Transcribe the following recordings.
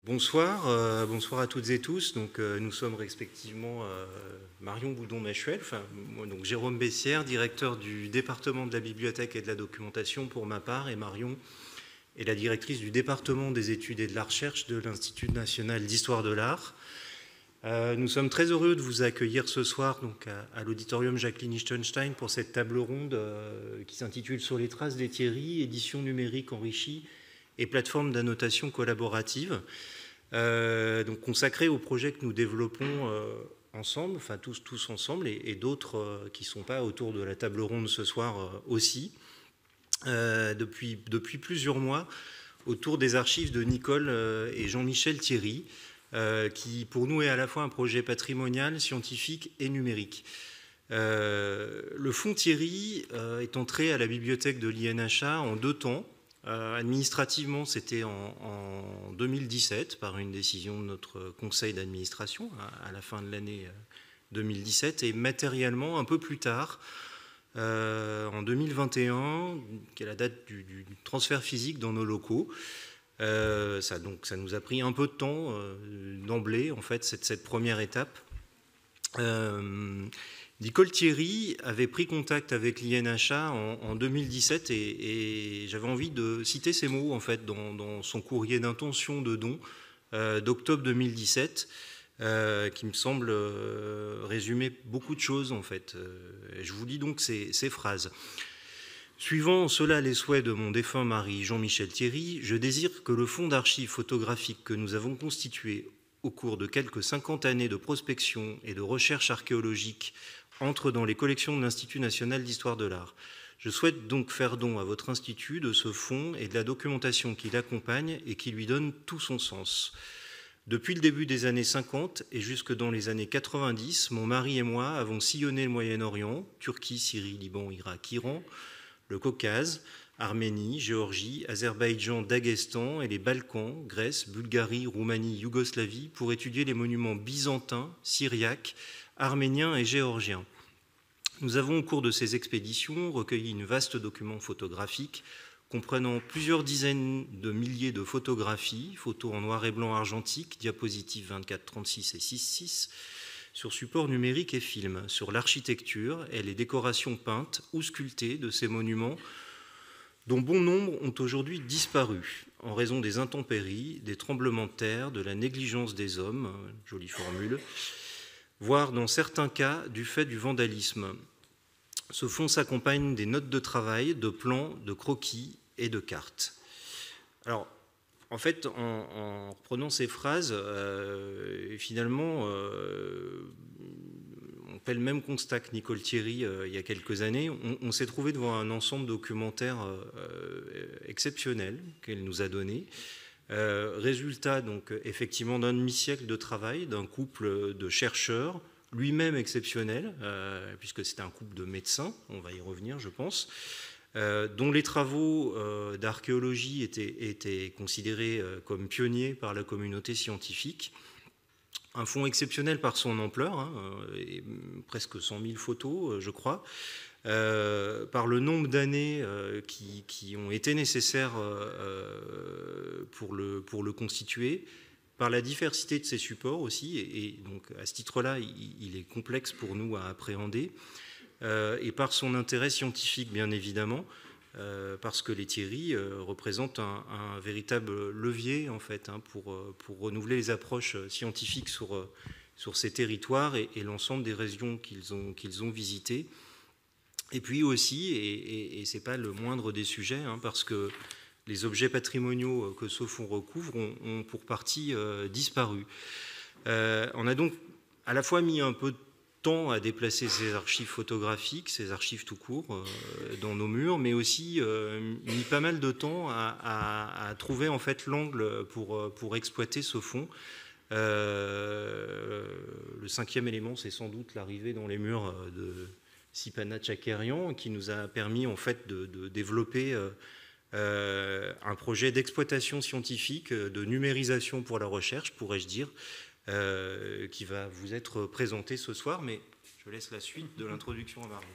Bonsoir à toutes et tous. Donc, nous sommes respectivement Marion Boudon-Machuel, moi, donc Jérôme Bessières, directeur du département de la bibliothèque et de la documentation pour ma part, et Marion est la directrice du département des études et de la recherche de l'Institut national d'histoire de l'art. Nous sommes très heureux de vous accueillir ce soir donc, à l'auditorium Jacqueline Lichtenstein pour cette table ronde qui s'intitule Sur les traces des Thierry, édition numérique enrichie et plateforme d'annotation collaborative. Donc consacré au projet que nous développons ensemble, enfin tous ensemble, et d'autres qui ne sont pas autour de la table ronde ce soir aussi, depuis plusieurs mois, autour des archives de Nicole et Jean-Michel Thierry, qui pour nous est à la fois un projet patrimonial, scientifique et numérique. Le fonds Thierry est entré à la bibliothèque de l'INHA en 2 temps. Administrativement, c'était en 2017, par une décision de notre conseil d'administration, à la fin de l'année 2017, et matériellement, un peu plus tard, en 2021, qui est la date du transfert physique dans nos locaux. Ça nous a pris un peu de temps d'emblée, en fait, cette première étape. Nicole Thierry avait pris contact avec l'INHA en 2017 et j'avais envie de citer ces mots en fait dans son courrier d'intention de don d'octobre 2017 qui me semble résumer beaucoup de choses en fait. Je vous lis donc ces phrases. Suivant cela les souhaits de mon défunt mari Jean-Michel Thierry, je désire que le fonds d'archives photographiques que nous avons constitué au cours de quelques 50 années de prospection et de recherche archéologique entre dans les collections de l'Institut national d'histoire de l'art. Je souhaite donc faire don à votre institut de ce fonds et de la documentation qui l'accompagne et qui lui donne tout son sens. Depuis le début des années 50 et jusque dans les années 90, mon mari et moi avons sillonné le Moyen-Orient, Turquie, Syrie, Liban, Irak, Iran, le Caucase, Arménie, Géorgie, Azerbaïdjan, Daghestan et les Balkans, Grèce, Bulgarie, Roumanie, Yougoslavie, pour étudier les monuments byzantins, syriaques, arméniens et géorgiens. Nous avons, au cours de ces expéditions, recueilli une vaste document photographique comprenant plusieurs dizaines de milliers de photographies, photos en noir et blanc argentique, diapositives 24, 36 et 6,6, sur support numérique et film, sur l'architecture et les décorations peintes ou sculptées de ces monuments dont bon nombre ont aujourd'hui disparu en raison des intempéries, des tremblements de terre, de la négligence des hommes, jolie formule, voire dans certains cas du fait du vandalisme. Ce fonds s'accompagne des notes de travail, de plans, de croquis et de cartes. Alors, en fait, en reprenant ces phrases, finalement, on fait le même constat que Nicole Thierry il y a quelques années. On s'est trouvé devant un ensemble documentaire exceptionnel qu'elle nous a donné. Résultat, donc, effectivement, d'un demi-siècle de travail, d'un couple de chercheurs, lui-même exceptionnel, puisque c'était un couple de médecins, on va y revenir, je pense, dont les travaux d'archéologie étaient considérés comme pionniers par la communauté scientifique. Un fonds exceptionnel par son ampleur, et presque 100 000 photos, je crois, par le nombre d'années qui ont été nécessaires pour le constituer, par la diversité de ses supports aussi, et donc à ce titre-là, il est complexe pour nous à appréhender, et par son intérêt scientifique, bien évidemment, parce que les Thierry représentent un véritable levier en fait, pour renouveler les approches scientifiques sur ces territoires et l'ensemble des régions qu'ils ont visitées. Et puis aussi, et ce n'est pas le moindre des sujets, parce que les objets patrimoniaux que ce fonds recouvre ont pour partie disparu. On a donc à la fois mis un peu de temps à déplacer ces archives photographiques, ces archives tout court, dans nos murs, mais aussi mis pas mal de temps à trouver en fait l'angle pour exploiter ce fonds. Le 5e élément, c'est sans doute l'arrivée dans les murs de Sipana Tchakerian, qui nous a permis en fait de développer un projet d'exploitation scientifique, de numérisation pour la recherche, pourrais-je dire, qui va vous être présenté ce soir, mais je laisse la suite de l'introduction à Marion.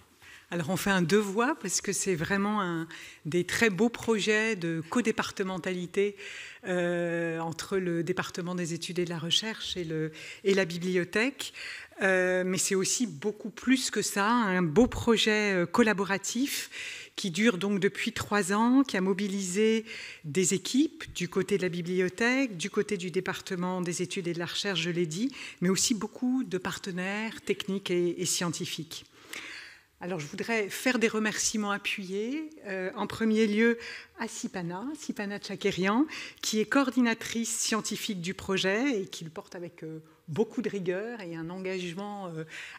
Alors on fait un deux voix parce que c'est vraiment un des très beaux projets de codépartementalité entre le département des études et de la recherche et la bibliothèque. Mais c'est aussi beaucoup plus que ça, un beau projet collaboratif qui dure donc depuis 3 ans, qui a mobilisé des équipes du côté de la bibliothèque, du côté du département des études et de la recherche, je l'ai dit, mais aussi beaucoup de partenaires techniques et scientifiques. Alors, je voudrais faire des remerciements appuyés. En premier lieu, à Sipana Tchakerian, qui est coordinatrice scientifique du projet et qui le porte avec beaucoup de rigueur et un engagement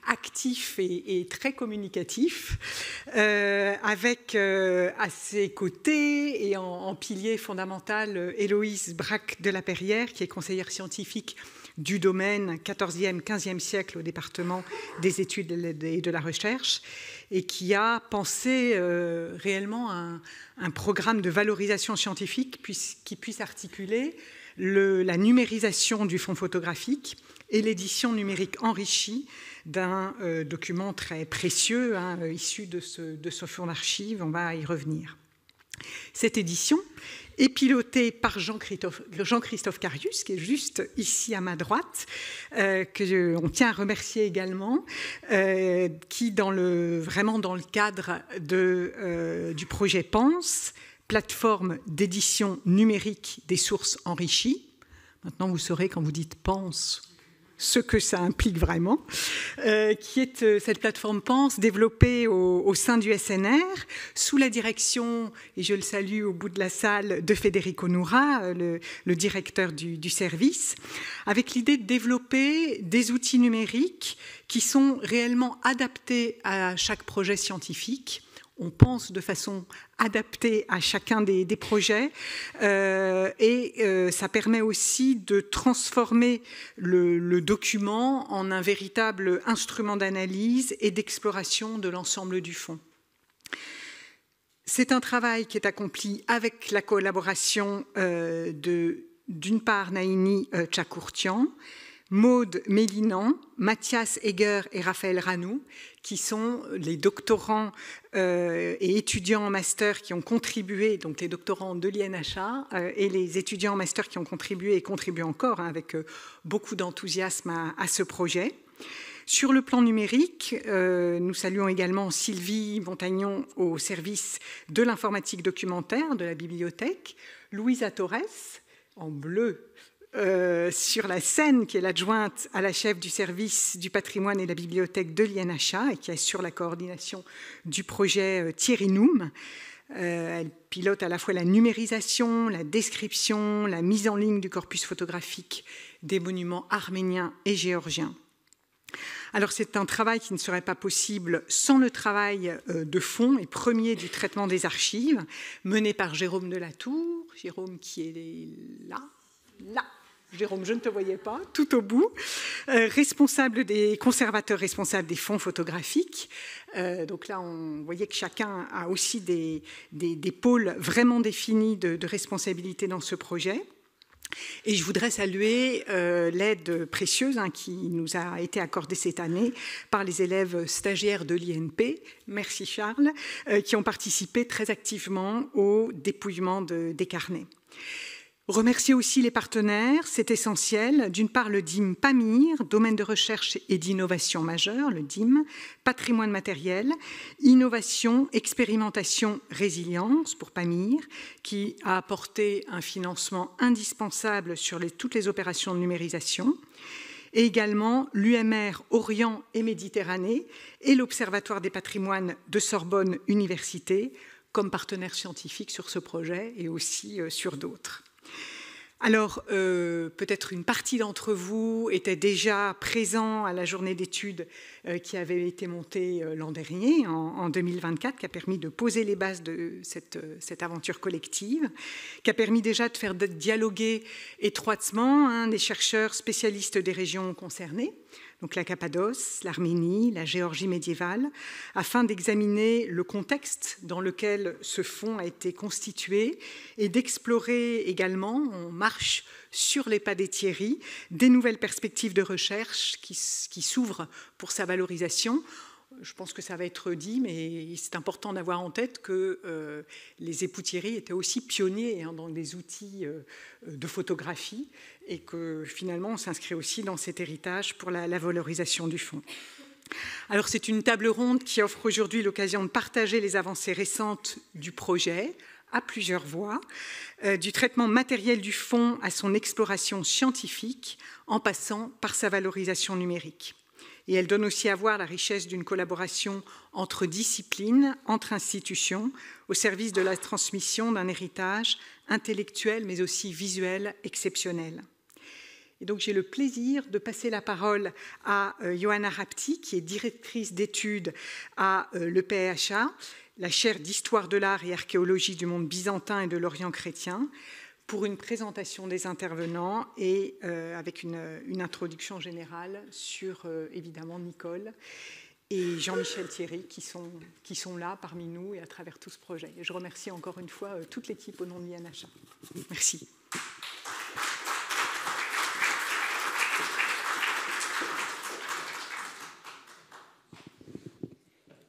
actif et très communicatif, avec à ses côtés et en pilier fondamental Héloïse Braque de la Perrière, qui est conseillère scientifique du domaine 14e, 15e siècle au département des études et de la recherche, et qui a pensé réellement un programme de valorisation scientifique qui puisse articuler la numérisation du fonds photographique et l'édition numérique enrichie d'un document très précieux issu de ce fonds d'archives. On va y revenir. Cette édition est pilotée par Jean-Christophe Carius, qui est juste ici à ma droite, on tient à remercier également, qui vraiment dans le cadre du projet PANS, plateforme d'édition numérique des sources enrichies. Maintenant, vous saurez quand vous dites PANS ce que ça implique vraiment, qui est cette plateforme PANS développée au sein du SNR, sous la direction, et je le salue au bout de la salle, de Federico Noura, le directeur du service, avec l'idée de développer des outils numériques qui sont réellement adaptés à chaque projet scientifique. On pense de façon adaptée à chacun des projets et ça permet aussi de transformer le document en un véritable instrument d'analyse et d'exploration de l'ensemble du fonds. C'est un travail qui est accompli avec la collaboration d'une part Naïni Tchakourtian, Maude Mélinan, Mathias Egger et Raphaël Ranou, qui sont les doctorants et étudiants en master qui ont contribué, donc les doctorants de l'INHA et les étudiants en master qui ont contribué et contribuent encore avec beaucoup d'enthousiasme à ce projet. Sur le plan numérique, nous saluons également Sylvie Montagnon au service de l'informatique documentaire de la bibliothèque, Louisa Torres, en bleu, sur la scène, qui est l'adjointe à la chef du service du patrimoine et de la bibliothèque de l'INHA et qui assure la coordination du projet Thierry Noum. Elle pilote à la fois la numérisation, la description, la mise en ligne du corpus photographique des monuments arméniens et géorgiens. Alors c'est un travail qui ne serait pas possible sans le travail de fond et premier du traitement des archives, mené par Jérôme Delatour, Jérôme qui est là. Jérôme, je ne te voyais pas, tout au bout, conservateur responsable des fonds photographiques. Donc là, on voyait que chacun a aussi des pôles vraiment définis de responsabilité dans ce projet. Et je voudrais saluer l'aide précieuse qui nous a été accordée cette année par les élèves stagiaires de l'INP, merci Charles, qui ont participé très activement au dépouillement des carnets. Remercier aussi les partenaires, c'est essentiel. D'une part, le DIM PAMIR, domaine de recherche et d'innovation majeur, le DIM, patrimoine matériel, innovation, expérimentation, résilience pour PAMIR, qui a apporté un financement indispensable sur toutes les opérations de numérisation. Et également l'UMR Orient et Méditerranée et l'Observatoire des patrimoines de Sorbonne Université comme partenaires scientifiques sur ce projet et aussi sur d'autres. Alors, peut-être une partie d'entre vous était déjà présent à la journée d'études qui avait été montée l'an dernier, en 2024, qui a permis de poser les bases de cette aventure collective, qui a permis déjà de faire dialoguer étroitement des chercheurs spécialistes des régions concernées, donc la Cappadoce, l'Arménie, la Géorgie médiévale, afin d'examiner le contexte dans lequel ce fonds a été constitué et d'explorer également, on marche sur les pas des Thierry, des nouvelles perspectives de recherche qui s'ouvrent pour sa valorisation. je pense que ça va être dit, mais c'est important d'avoir en tête que les époux Thierry étaient aussi pionniers dans des outils de photographie et que finalement on s'inscrit aussi dans cet héritage pour la valorisation du fonds. Alors c'est une table ronde qui offre aujourd'hui l'occasion de partager les avancées récentes du projet à plusieurs voies, du traitement matériel du fonds à son exploration scientifique en passant par sa valorisation numérique. Et elle donne aussi à voir la richesse d'une collaboration entre disciplines, entre institutions, au service de la transmission d'un héritage intellectuel mais aussi visuel exceptionnel. Et donc j'ai le plaisir de passer la parole à Johanna Rapti, qui est directrice d'études à l'EPHA, la chaire d'histoire de l'art et archéologie du monde byzantin et de l'Orient chrétien, pour une présentation des intervenants et avec une introduction générale sur, évidemment, Nicole et Jean-Michel Thierry qui sont là parmi nous et à travers tout ce projet. Et je remercie encore une fois toute l'équipe au nom de l'INHA. Merci.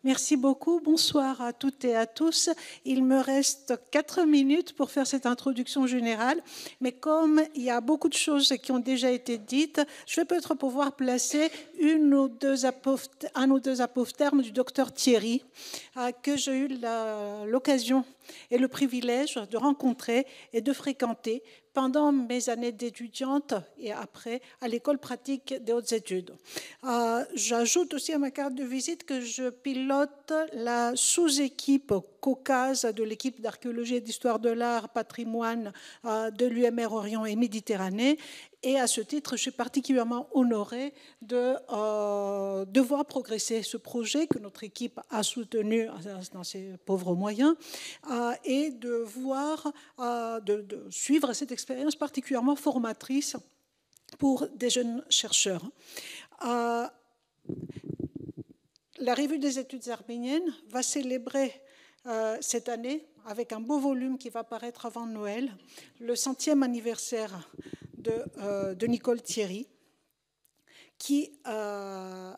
Merci beaucoup. Bonsoir à toutes et à tous. Il me reste 4 minutes pour faire cette introduction générale, mais comme il y a beaucoup de choses qui ont déjà été dites, je vais peut-être pouvoir placer un ou deux apophthermes du docteur Thierry, que j'ai eu l'occasion et le privilège de rencontrer et de fréquenter pendant mes années d'étudiante et après à l'école pratique des hautes études. J'ajoute aussi à ma carte de visite que je pilote la sous-équipe Caucase de l'équipe d'archéologie et d'histoire de l'art, patrimoine de l'UMR Orient et Méditerranée. Et à ce titre, je suis particulièrement honorée de voir progresser ce projet que notre équipe a soutenu dans ses pauvres moyens et de suivre cette expérience particulièrement formatrice pour des jeunes chercheurs. La Revue des études arméniennes va célébrer cette année, avec un beau volume qui va paraître avant Noël, le 100e anniversaire de Nicole Thierry, qui a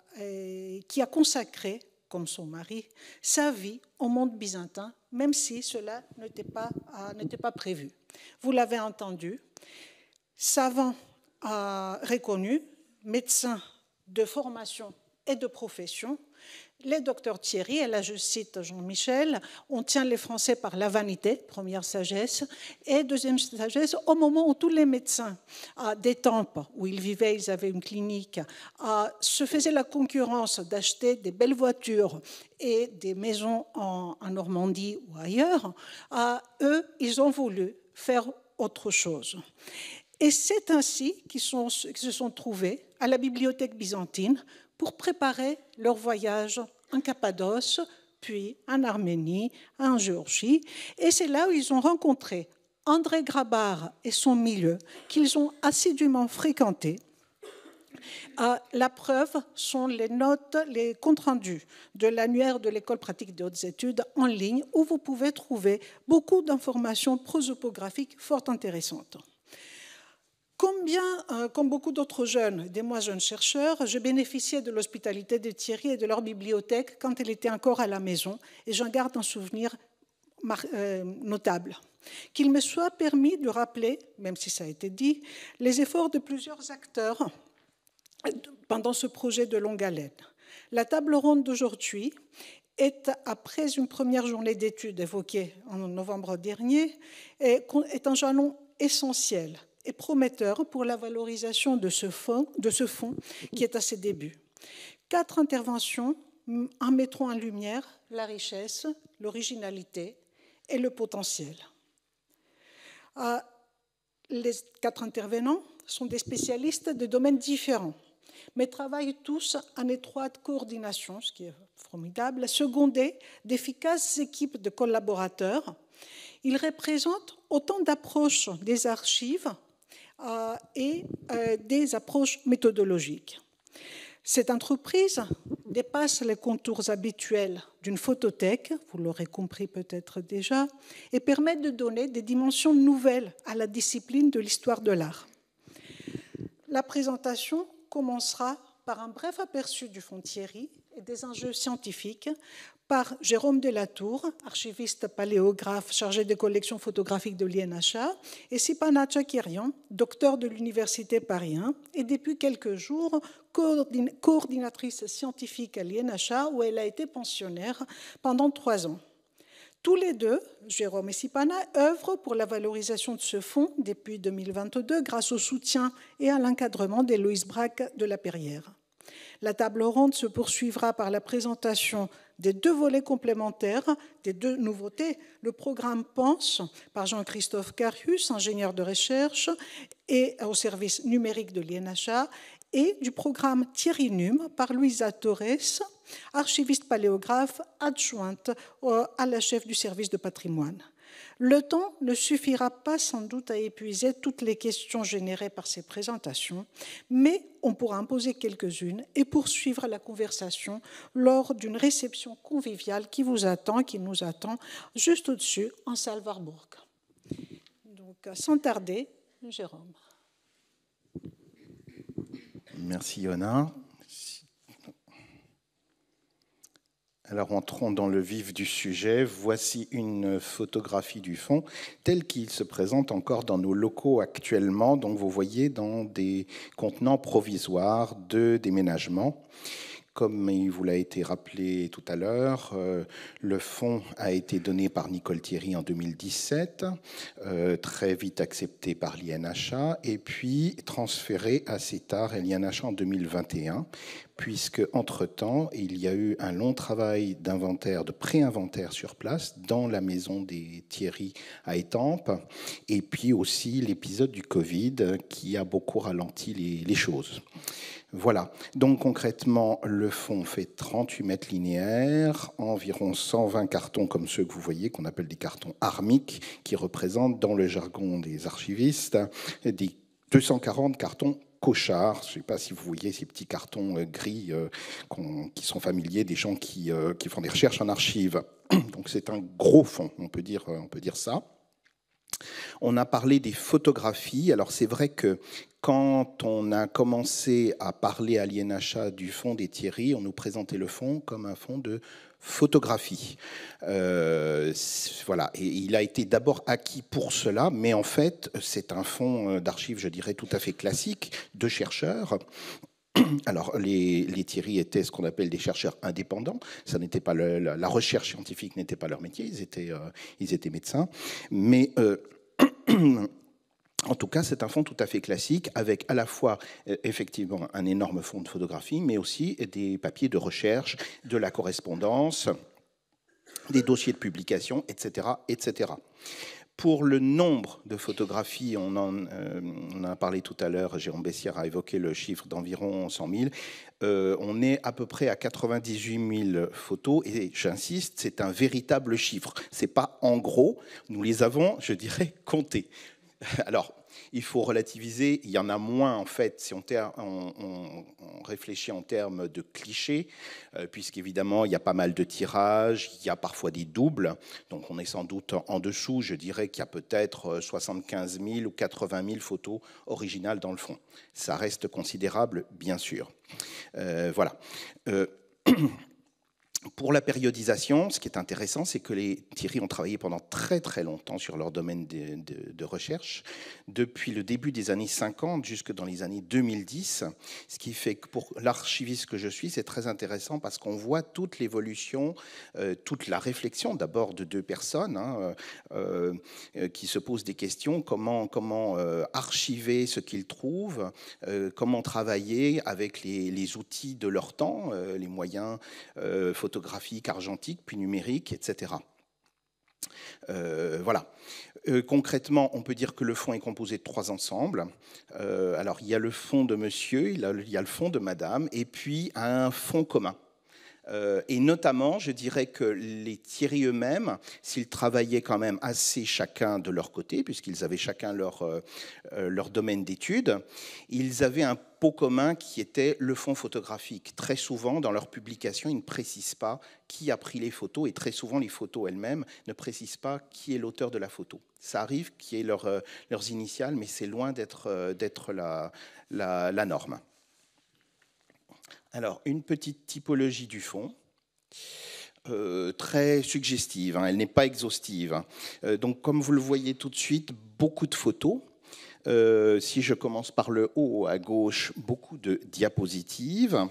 consacré, comme son mari, sa vie au monde byzantin, même si cela n'était pas prévu. Vous l'avez entendu, savant reconnu, médecin de formation et de profession, les docteurs Thierry, et là je cite Jean-Michel, on tient les Français par la vanité, première sagesse, et deuxième sagesse, au moment où tous les médecins d'Étampes, où ils vivaient, ils avaient une clinique, se faisaient la concurrence d'acheter des belles voitures et des maisons en Normandie ou ailleurs, eux, ils ont voulu faire autre chose. Et c'est ainsi qu'ils se sont trouvés à la bibliothèque byzantine pour préparer leur voyage en Cappadoce, puis en Arménie, en Géorgie. Et c'est là où ils ont rencontré André Grabar et son milieu, qu'ils ont assidûment fréquenté. La preuve sont les notes, les comptes rendus de l'annuaire de l'École pratique des hautes études en ligne, où vous pouvez trouver beaucoup d'informations prosopographiques fort intéressantes. Comme beaucoup d'autres jeunes, des moins jeunes chercheurs, je bénéficiais de l'hospitalité de Thierry et de leur bibliothèque quand elle était encore à la maison, et j'en garde un souvenir notable. Qu'il me soit permis de rappeler, même si ça a été dit, les efforts de plusieurs acteurs pendant ce projet de longue haleine. La table ronde d'aujourd'hui est, après une première journée d'études évoquée en novembre dernier, est un jalon essentiel et prometteur pour la valorisation de ce fonds qui est à ses débuts. 4 interventions en mettront en lumière la richesse, l'originalité et le potentiel. Les 4 intervenants sont des spécialistes de domaines différents, mais travaillent tous en étroite coordination, ce qui est formidable, secondés d'efficaces équipes de collaborateurs. Ils représentent autant d'approches des archives et des approches méthodologiques. Cette entreprise dépasse les contours habituels d'une photothèque, vous l'aurez compris peut-être déjà, et permet de donner des dimensions nouvelles à la discipline de l'histoire de l'art. La présentation commencera par un bref aperçu du fonds Thierry et des enjeux scientifiques par Jérôme Delatour, archiviste paléographe chargé des collections photographiques de l'INHA, et Sipana Tchakirian, docteur de l'Université Paris 1, et depuis quelques jours coordinatrice scientifique à l'INHA, où elle a été pensionnaire pendant 3 ans. Tous les deux, Jérôme et Sipana, œuvrent pour la valorisation de ce fonds depuis 2022 grâce au soutien et à l'encadrement d'Héloïse Braque de la Perrière. La table ronde se poursuivra par la présentation des 2 volets complémentaires, des 2 nouveautés, le programme PENSE par Jean-Christophe Carius, ingénieur de recherche et au service numérique de l'INHA, et du programme Thierry Num par Louisa Torres, archiviste paléographe adjointe à la chef du service de patrimoine. Le temps ne suffira pas sans doute à épuiser toutes les questions générées par ces présentations, mais on pourra en poser quelques-unes et poursuivre la conversation lors d'une réception conviviale qui nous attend juste au-dessus, en salle Warburg. Donc, sans tarder, Jérôme. Merci, Yona. Alors, entrons dans le vif du sujet. Voici une photographie du fonds tel qu'il se présente encore dans nos locaux actuellement. Donc, vous voyez dans des contenants provisoires de déménagement. Comme il vous l'a été rappelé tout à l'heure, le fonds a été donné par Nicole Thierry en 2017, très vite accepté par l'INHA, et puis transféré assez tard à l'INHA en 2021, puisque entre-temps, il y a eu un long travail d'inventaire, de pré-inventaire sur place, dans la maison des Thierry à Étampes, et puis aussi l'épisode du Covid qui a beaucoup ralenti les choses. Voilà, donc concrètement, le fonds fait 38 mètres linéaires, environ 120 cartons comme ceux que vous voyez, qu'on appelle des cartons armiques, qui représentent, dans le jargon des archivistes, des 240 cartons cochards. Je ne sais pas si vous voyez ces petits cartons gris qui sont familiers des gens qui font des recherches en archives. Donc c'est un gros fonds, on peut dire ça. On a parlé des photographies. Alors c'est vrai que quand on a commencé à parler à l'INHA du fonds des Thierry, on nous présentait le fonds comme un fonds de photographie. Voilà, et il a été d'abord acquis pour cela, mais en fait, c'est un fonds d'archives, je dirais, tout à fait classique, de chercheurs. Alors, les Thierry étaient ce qu'on appelle des chercheurs indépendants. Ça n'était pas la recherche scientifique n'était pas leur métier. Ils étaient médecins, mais en tout cas, c'est un fonds tout à fait classique, avec à la fois, effectivement, un énorme fonds de photographie, mais aussi des papiers de recherche, de la correspondance, des dossiers de publication, etc., etc. Pour le nombre de photographies, on en a parlé tout à l'heure, Jérôme Bessières a évoqué le chiffre d'environ 100 000. On est à peu près à 98 000 photos, et j'insiste, c'est un véritable chiffre. Ce n'est pas en gros, nous les avons, je dirais, comptés. Alors, il faut relativiser, il y en a moins en fait si on réfléchit en termes de clichés, puisqu'évidemment il y a pas mal de tirages, il y a parfois des doubles, donc on est sans doute en dessous, je dirais qu'il y a peut-être 75 000 ou 80 000 photos originales dans le fond. Ça reste considérable, bien sûr. Voilà. Pour la périodisation, ce qui est intéressant, c'est que les Thierry ont travaillé pendant très très longtemps sur leur domaine de recherche, depuis le début des années 50 jusque dans les années 2010, ce qui fait que pour l'archiviste que je suis, c'est très intéressant parce qu'on voit toute l'évolution, toute la réflexion d'abord de 2 personnes qui se posent des questions, comment archiver ce qu'ils trouvent, comment travailler avec les outils de leur temps, les moyens photographique, argentique, puis numérique, etc. Voilà. Concrètement, on peut dire que le fonds est composé de 3 ensembles. Alors, il y a le fonds de monsieur, il y a le fonds de madame, et puis un fonds commun. Et notamment, je dirais que les Thierry eux-mêmes, s'ils travaillaient quand même assez chacun de leur côté, puisqu'ils avaient chacun leur domaine d'études, ils avaient un pot commun qui était le fonds photographique. Très souvent, dans leurs publications, ils ne précisent pas qui a pris les photos, et très souvent, les photos elles-mêmes ne précisent pas qui est l'auteur de la photo. Ça arrive qu'il y ait leurs initiales, mais c'est loin d'être la norme. Alors, une petite typologie du fond. Très suggestive, hein, elle n'est pas exhaustive. Donc, comme vous le voyez tout de suite, beaucoup de photos. Si je commence par le haut à gauche, beaucoup de diapositives.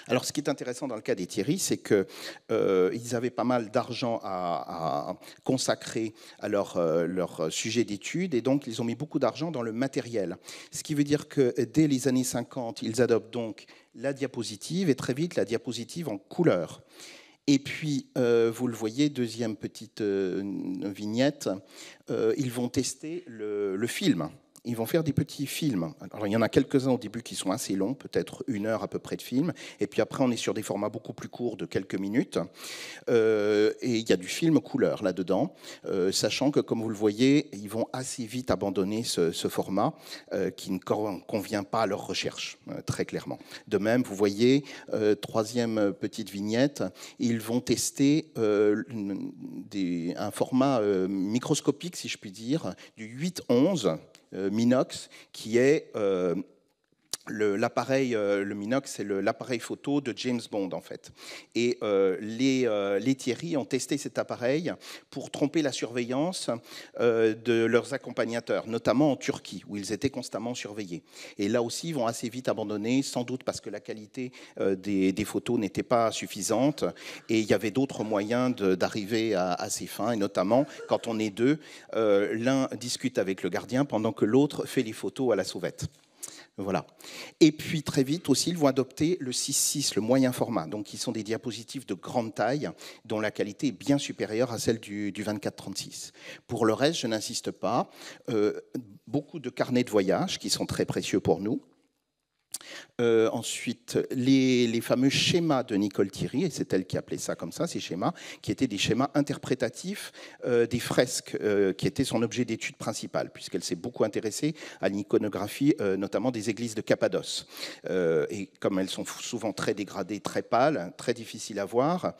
Alors, ce qui est intéressant dans le cas des Thierry, c'est qu'ils avaient pas mal d'argent à consacrer à leur sujet d'étude, et donc ils ont mis beaucoup d'argent dans le matériel. Ce qui veut dire que dès les années 50, ils adoptent donc la diapositive, et très vite la diapositive en couleur. Et puis, vous le voyez, deuxième petite vignette, ils vont tester le film. Ils vont faire des petits films. Alors, il y en a quelques-uns au début qui sont assez longs, peut-être 1 heure à peu près de film. Et puis après, on est sur des formats beaucoup plus courts de quelques minutes. Et il y a du film couleur là-dedans, sachant que, comme vous le voyez, ils vont assez vite abandonner ce format qui ne convient pas à leur recherche, très clairement. De même, vous voyez, troisième petite vignette, ils vont tester un format microscopique, si je puis dire, du 8-11, Minox, qui est l'appareil, le Minox, c'est l'appareil photo de James Bond, en fait. Et les Thierry ont testé cet appareil pour tromper la surveillance de leurs accompagnateurs, notamment en Turquie, où ils étaient constamment surveillés. Et là aussi, ils vont assez vite abandonner, sans doute parce que la qualité des photos n'était pas suffisante, et il y avait d'autres moyens d'arriver à ces fins, et notamment, quand on est deux, l'un discute avec le gardien pendant que l'autre fait les photos à la sauvette. Voilà. Et puis très vite aussi, ils vont adopter le 6.6, le moyen format, donc qui sont des diapositives de grande taille, dont la qualité est bien supérieure à celle du 24-36. Pour le reste, je n'insiste pas. Beaucoup de carnets de voyage qui sont très précieux pour nous. Ensuite, les fameux schémas de Nicole Thierry, et c'est elle qui appelait ça comme ça, ces schémas, qui étaient des schémas interprétatifs des fresques, qui étaient son objet d'étude principal, puisqu'elle s'est beaucoup intéressée à l'iconographie, notamment des églises de Cappadoce. Et comme elles sont souvent très dégradées, très pâles, très difficiles à voir,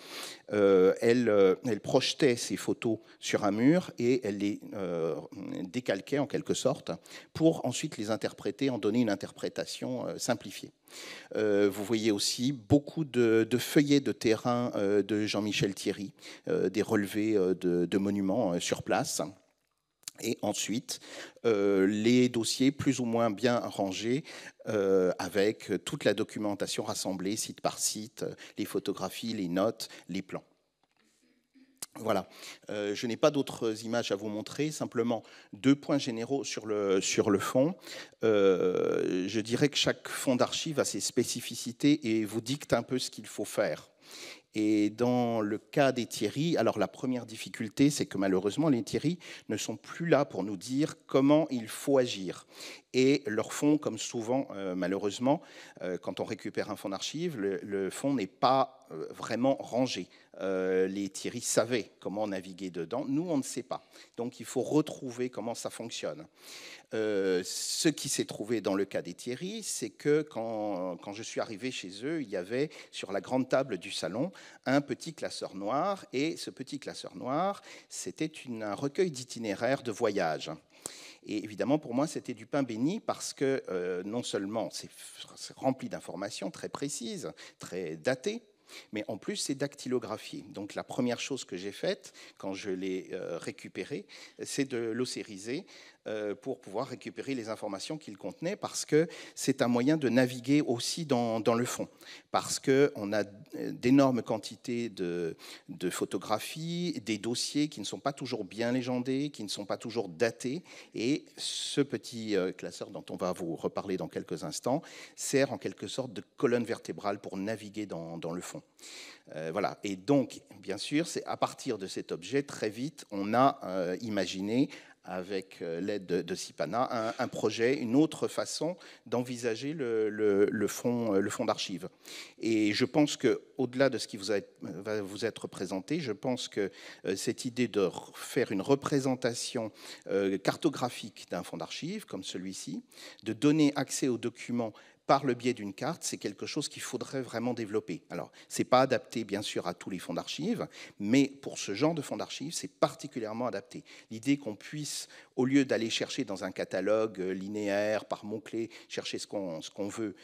elle projetait ces photos sur un mur et elle les décalquait en quelque sorte pour ensuite les interpréter, en donner une interprétation simplifiée. Vous voyez aussi beaucoup de feuillets de terrain de Jean-Michel Thierry, des relevés de monuments sur place. Et ensuite, les dossiers plus ou moins bien rangés avec toute la documentation rassemblée, site par site, les photographies, les notes, les plans. Voilà, je n'ai pas d'autres images à vous montrer, simplement 2 points généraux sur le fond. Je dirais que chaque fonds d'archives a ses spécificités et vous dicte un peu ce qu'il faut faire. Et dans le cas des Thierry, alors la première difficulté, c'est que malheureusement, les Thierry ne sont plus là pour nous dire comment il faut agir. Et leur fonds, comme souvent, malheureusement, quand on récupère un fonds d'archives, le fonds n'est pas vraiment rangé. Les Thierry savaient comment naviguer dedans. Nous, on ne sait pas. Donc, il faut retrouver comment ça fonctionne. Ce qui s'est trouvé dans le cas des Thierry, c'est que quand je suis arrivé chez eux, il y avait sur la grande table du salon un petit classeur noir. Et ce petit classeur noir, c'était un recueil d'itinéraires de voyage. Et évidemment, pour moi, c'était du pain béni parce que non seulement c'est rempli d'informations très précises, très datées, mais en plus, c'est dactylographié. Donc la première chose que j'ai faite, quand je l'ai récupéré, c'est de l'ossériser pour pouvoir récupérer les informations qu'il contenait, parce que c'est un moyen de naviguer aussi dans le fond. Parce qu'on a d'énormes quantités de photographies, des dossiers qui ne sont pas toujours bien légendés, qui ne sont pas toujours datés. Et ce petit classeur dont on va vous reparler dans quelques instants sert en quelque sorte de colonne vertébrale pour naviguer dans le fond. Voilà. Et donc, bien sûr, c'est à partir de cet objet, très vite, on a imaginé, avec l'aide de Sipana, un projet, une autre façon d'envisager le fonds d'archives. Et je pense qu'au-delà de ce qui va vous être présenté, je pense que cette idée de faire une représentation cartographique d'un fonds d'archives, comme celui-ci, de donner accès aux documents par le biais d'une carte, c'est quelque chose qu'il faudrait vraiment développer. Alors, ce n'est pas adapté, bien sûr, à tous les fonds d'archives, mais pour ce genre de fonds d'archives, c'est particulièrement adapté. L'idée qu'on puisse, au lieu d'aller chercher dans un catalogue linéaire, par mots-clés, chercher ce qu'on veut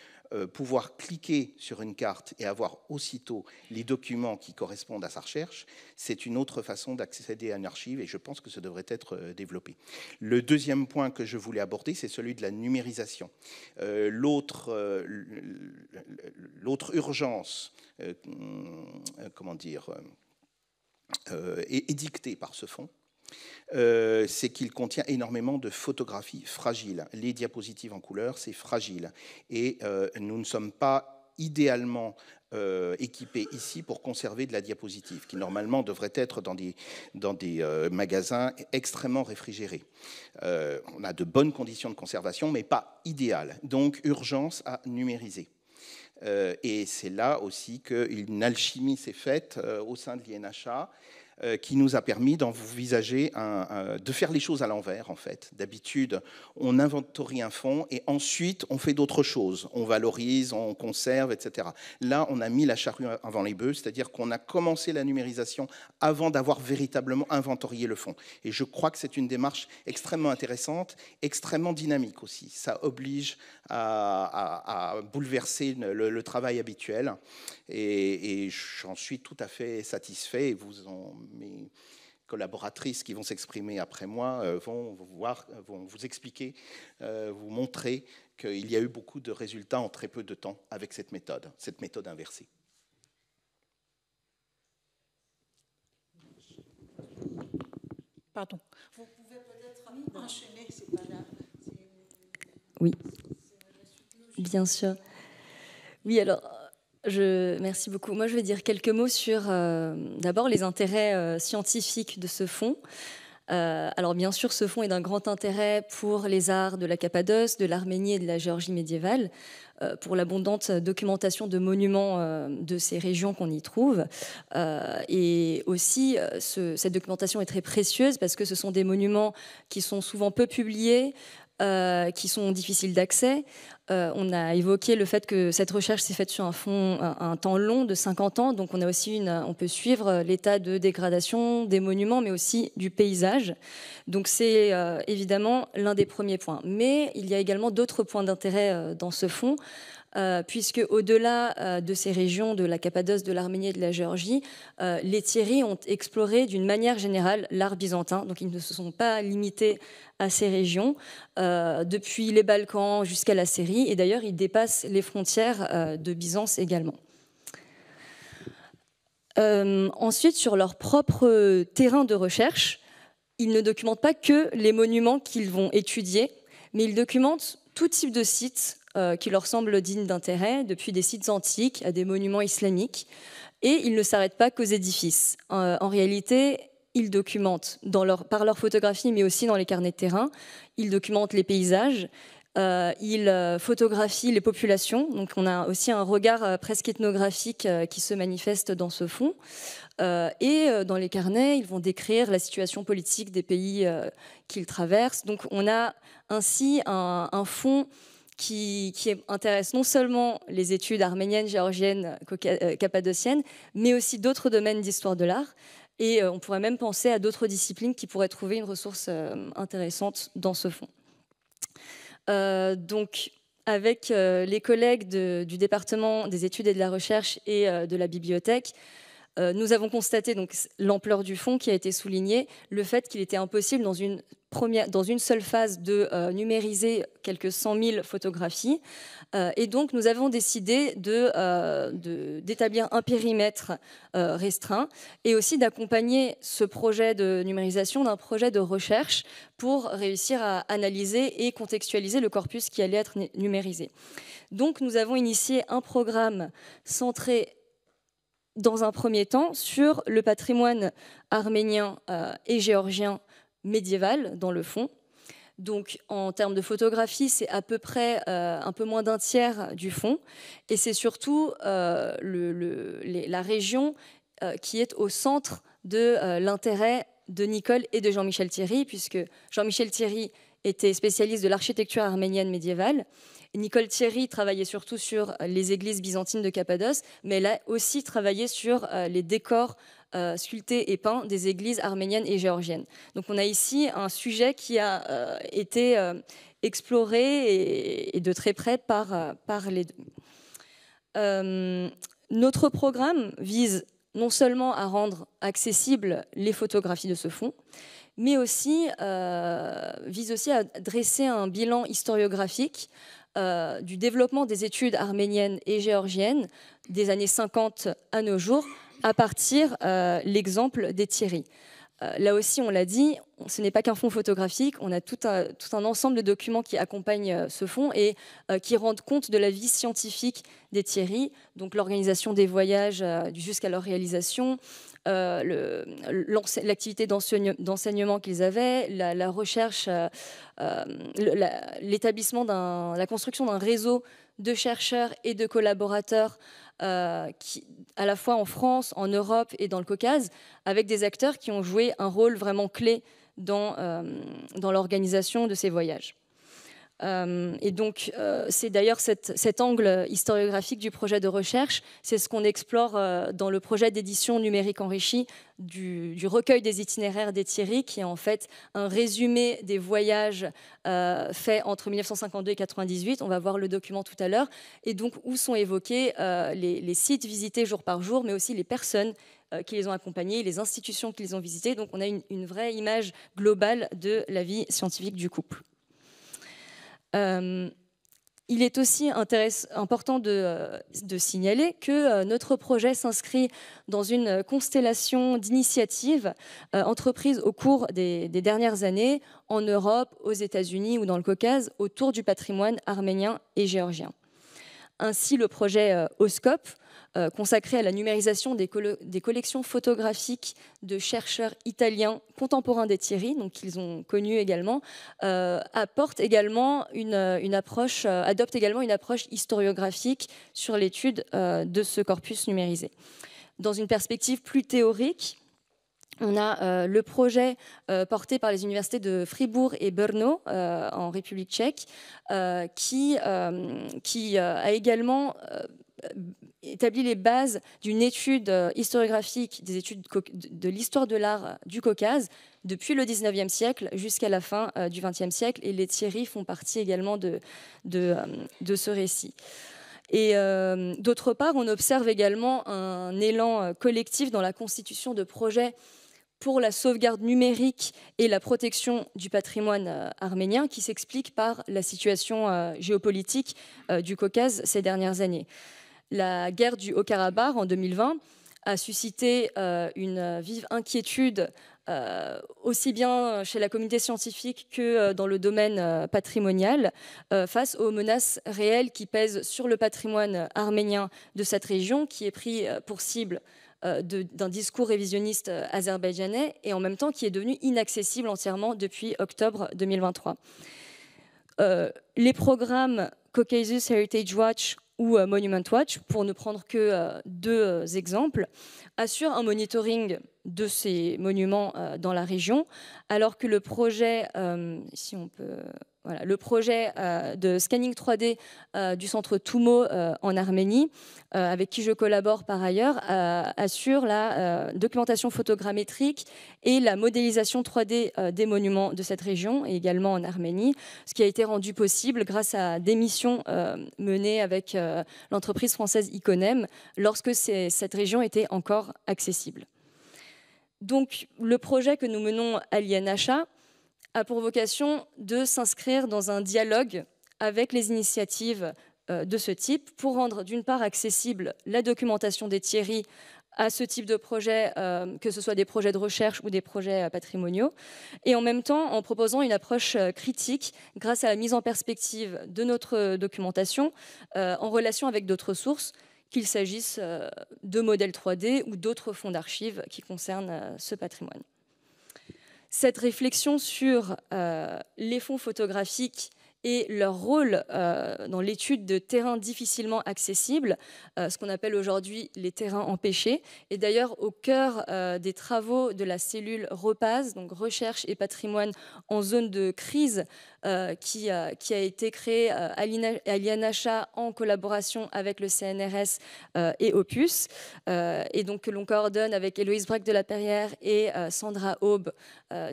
pouvoir cliquer sur une carte et avoir aussitôt les documents qui correspondent à sa recherche, c'est une autre façon d'accéder à une archive et je pense que ça devrait être développé. Le deuxième point que je voulais aborder, c'est celui de la numérisation. L'autre urgence, comment dire, est dictée par ce fonds. C'est qu'il contient énormément de photographies fragiles. Les diapositives en couleur, c'est fragile. Et nous ne sommes pas idéalement équipés ici pour conserver de la diapositive, qui normalement devrait être dans des magasins extrêmement réfrigérés. On a de bonnes conditions de conservation, mais pas idéales. Donc, urgence à numériser. Et c'est là aussi qu'une alchimie s'est faite au sein de l'INHA, qui nous a permis d'envisager de faire les choses à l'envers, en fait. D'habitude, on inventorie un fonds et ensuite, on fait d'autres choses. On valorise, on conserve, etc. Là, on a mis la charrue avant les bœufs, c'est-à-dire qu'on a commencé la numérisation avant d'avoir véritablement inventorié le fonds. Et je crois que c'est une démarche extrêmement intéressante, extrêmement dynamique aussi. Ça oblige à bouleverser le travail habituel. Et j'en suis tout à fait satisfait. Et mes collaboratrices qui vont s'exprimer après moi vont vous expliquer, vous montrer qu'il y a eu beaucoup de résultats en très peu de temps avec cette méthode inversée. Pardon. Vous pouvez peut-être enchaîner, c'est pas là. Oui, bien sûr. Oui, alors... Merci beaucoup. Moi, je vais dire quelques mots sur d'abord les intérêts scientifiques de ce fonds. Alors, bien sûr, ce fonds est d'un grand intérêt pour les arts de la Cappadoce, de l'Arménie et de la Géorgie médiévale, pour l'abondante documentation de monuments de ces régions qu'on y trouve. Et aussi, cette documentation est très précieuse parce que ce sont des monuments qui sont souvent peu publiés, qui sont difficiles d'accès. On a évoqué le fait que cette recherche s'est faite sur un temps long de 50 ans, donc on peut suivre l'état de dégradation des monuments, mais aussi du paysage. Donc c'est évidemment l'un des premiers points. Mais il y a également d'autres points d'intérêt dans ce fonds, puisque au-delà de ces régions de la Cappadoce, de l'Arménie et de la Géorgie, les Thierry ont exploré d'une manière générale l'art byzantin, donc ils ne se sont pas limités à ces régions, depuis les Balkans jusqu'à la Syrie, et d'ailleurs ils dépassent les frontières de Byzance également. Ensuite, sur leur propre terrain de recherche, ils ne documentent pas que les monuments qu'ils vont étudier, mais ils documentent tout type de sites qui leur semblent dignes d'intérêt, depuis des sites antiques à des monuments islamiques, et ils ne s'arrêtent pas qu'aux édifices. En réalité, ils documentent par leur photographie, mais aussi dans les carnets de terrain, ils documentent les paysages, ils photographient les populations, donc on a aussi un regard presque ethnographique qui se manifeste dans ce fonds. Et dans les carnets, ils vont décrire la situation politique des pays qu'ils traversent. Donc on a ainsi un fonds qui intéresse non seulement les études arméniennes, géorgiennes, cappadociennes, mais aussi d'autres domaines d'histoire de l'art. Et on pourrait même penser à d'autres disciplines qui pourraient trouver une ressource intéressante dans ce fonds. Donc, avec les collègues du département des études et de la recherche et de la bibliothèque, nous avons constaté donc l'ampleur du fonds qui a été soulignée, le fait qu'il était impossible dans une seule phase de numériser quelques 100 000 photographies. Et donc, nous avons décidé d'établir un périmètre restreint et aussi d'accompagner ce projet de numérisation d'un projet de recherche pour réussir à analyser et contextualiser le corpus qui allait être numérisé. Donc, nous avons initié un programme centré dans un premier temps sur le patrimoine arménien et géorgien médiéval dans le fond. Donc en termes de photographie, c'est à peu près un peu moins d'un tiers du fonds. Et c'est surtout la région qui est au centre de l'intérêt de Nicole et de Jean-Michel Thierry, puisque Jean-Michel Thierry était spécialiste de l'architecture arménienne médiévale. Nicole Thierry travaillait surtout sur les églises byzantines de Cappadoce, mais elle a aussi travaillé sur les décors sculptés et peints des églises arméniennes et géorgiennes. Donc on a ici un sujet qui a été exploré et de très près par les deux. Notre programme vise non seulement à rendre accessibles les photographies de ce fonds, mais aussi vise aussi à dresser un bilan historiographique du développement des études arméniennes et géorgiennes des années 50 à nos jours, à partir l'exemple des Thierry. Là aussi, on l'a dit, ce n'est pas qu'un fonds photographique, on a tout un ensemble de documents qui accompagnent ce fonds et qui rendent compte de la vie scientifique des Thierry, donc l'organisation des voyages jusqu'à leur réalisation, l'activité d'enseignement qu'ils avaient, la recherche, l'établissement la construction d'un réseau de chercheurs et de collaborateurs à la fois en France, en Europe et dans le Caucase, avec des acteurs qui ont joué un rôle vraiment clé dans l'organisation de ces voyages. Et donc, c'est d'ailleurs cet angle historiographique du projet de recherche, c'est ce qu'on explore dans le projet d'édition numérique enrichie du recueil des itinéraires des Thierry, qui est en fait un résumé des voyages faits entre 1952 et 1998. On va voir le document tout à l'heure, et donc où sont évoqués les sites visités jour par jour, mais aussi les personnes qui les ont accompagnés, les institutions qu'ils ont visitées. Donc on a une vraie image globale de la vie scientifique du couple. Il est aussi important de signaler que notre projet s'inscrit dans une constellation d'initiatives entreprises au cours des dernières années en Europe, aux États-Unis ou dans le Caucase autour du patrimoine arménien et géorgien. Ainsi, le projet OSCOP, consacré à la numérisation des collections photographiques de chercheurs italiens contemporains des Thierry, donc qu'ils ont connus également, adopte également une approche historiographique sur l'étude de ce corpus numérisé. Dans une perspective plus théorique, on a le projet porté par les universités de Fribourg et Brno en République tchèque, qui a également établi les bases d'une étude historiographique des études de l'histoire de l'art du Caucase depuis le 19e siècle jusqu'à la fin du 20e siècle. Et les Thierry font partie également de ce récit. Et d'autre part, on observe également un élan collectif dans la constitution de projets pour la sauvegarde numérique et la protection du patrimoine arménien, qui s'explique par la situation géopolitique du Caucase ces dernières années. La guerre du Haut-Karabakh en 2020 a suscité une vive inquiétude aussi bien chez la communauté scientifique que dans le domaine patrimonial face aux menaces réelles qui pèsent sur le patrimoine arménien de cette région, qui est pris pour cible d'un discours révisionniste azerbaïdjanais et en même temps qui est devenu inaccessible entièrement depuis octobre 2023. Les programmes Caucasus Heritage Watch ou Monument Watch, pour ne prendre que deux exemples, assurent un monitoring de ces monuments dans la région, alors que le projet, le projet de scanning 3D du centre Toumo en Arménie, avec qui je collabore par ailleurs, assure la documentation photogrammétrique et la modélisation 3D des monuments de cette région, et également en Arménie, ce qui a été rendu possible grâce à des missions menées avec l'entreprise française Iconem lorsque cette région était encore accessible. Donc, le projet que nous menons à l'INHA a pour vocation de s'inscrire dans un dialogue avec les initiatives de ce type pour rendre d'une part accessible la documentation des Thierry à ce type de projet, que ce soit des projets de recherche ou des projets patrimoniaux, et en même temps en proposant une approche critique grâce à la mise en perspective de notre documentation en relation avec d'autres sources, qu'il s'agisse de modèles 3D ou d'autres fonds d'archives qui concernent ce patrimoine. Cette réflexion sur les fonds photographiques et leur rôle dans l'étude de terrains difficilement accessibles, ce qu'on appelle aujourd'hui les terrains empêchés, est d'ailleurs au cœur des travaux de la cellule REPAS, donc Recherche et Patrimoine en zone de crise, qui a été créée à l'INHA en collaboration avec le CNRS et Opus, et donc que l'on coordonne avec Héloïse Braque de la Perrière et Sandra Aube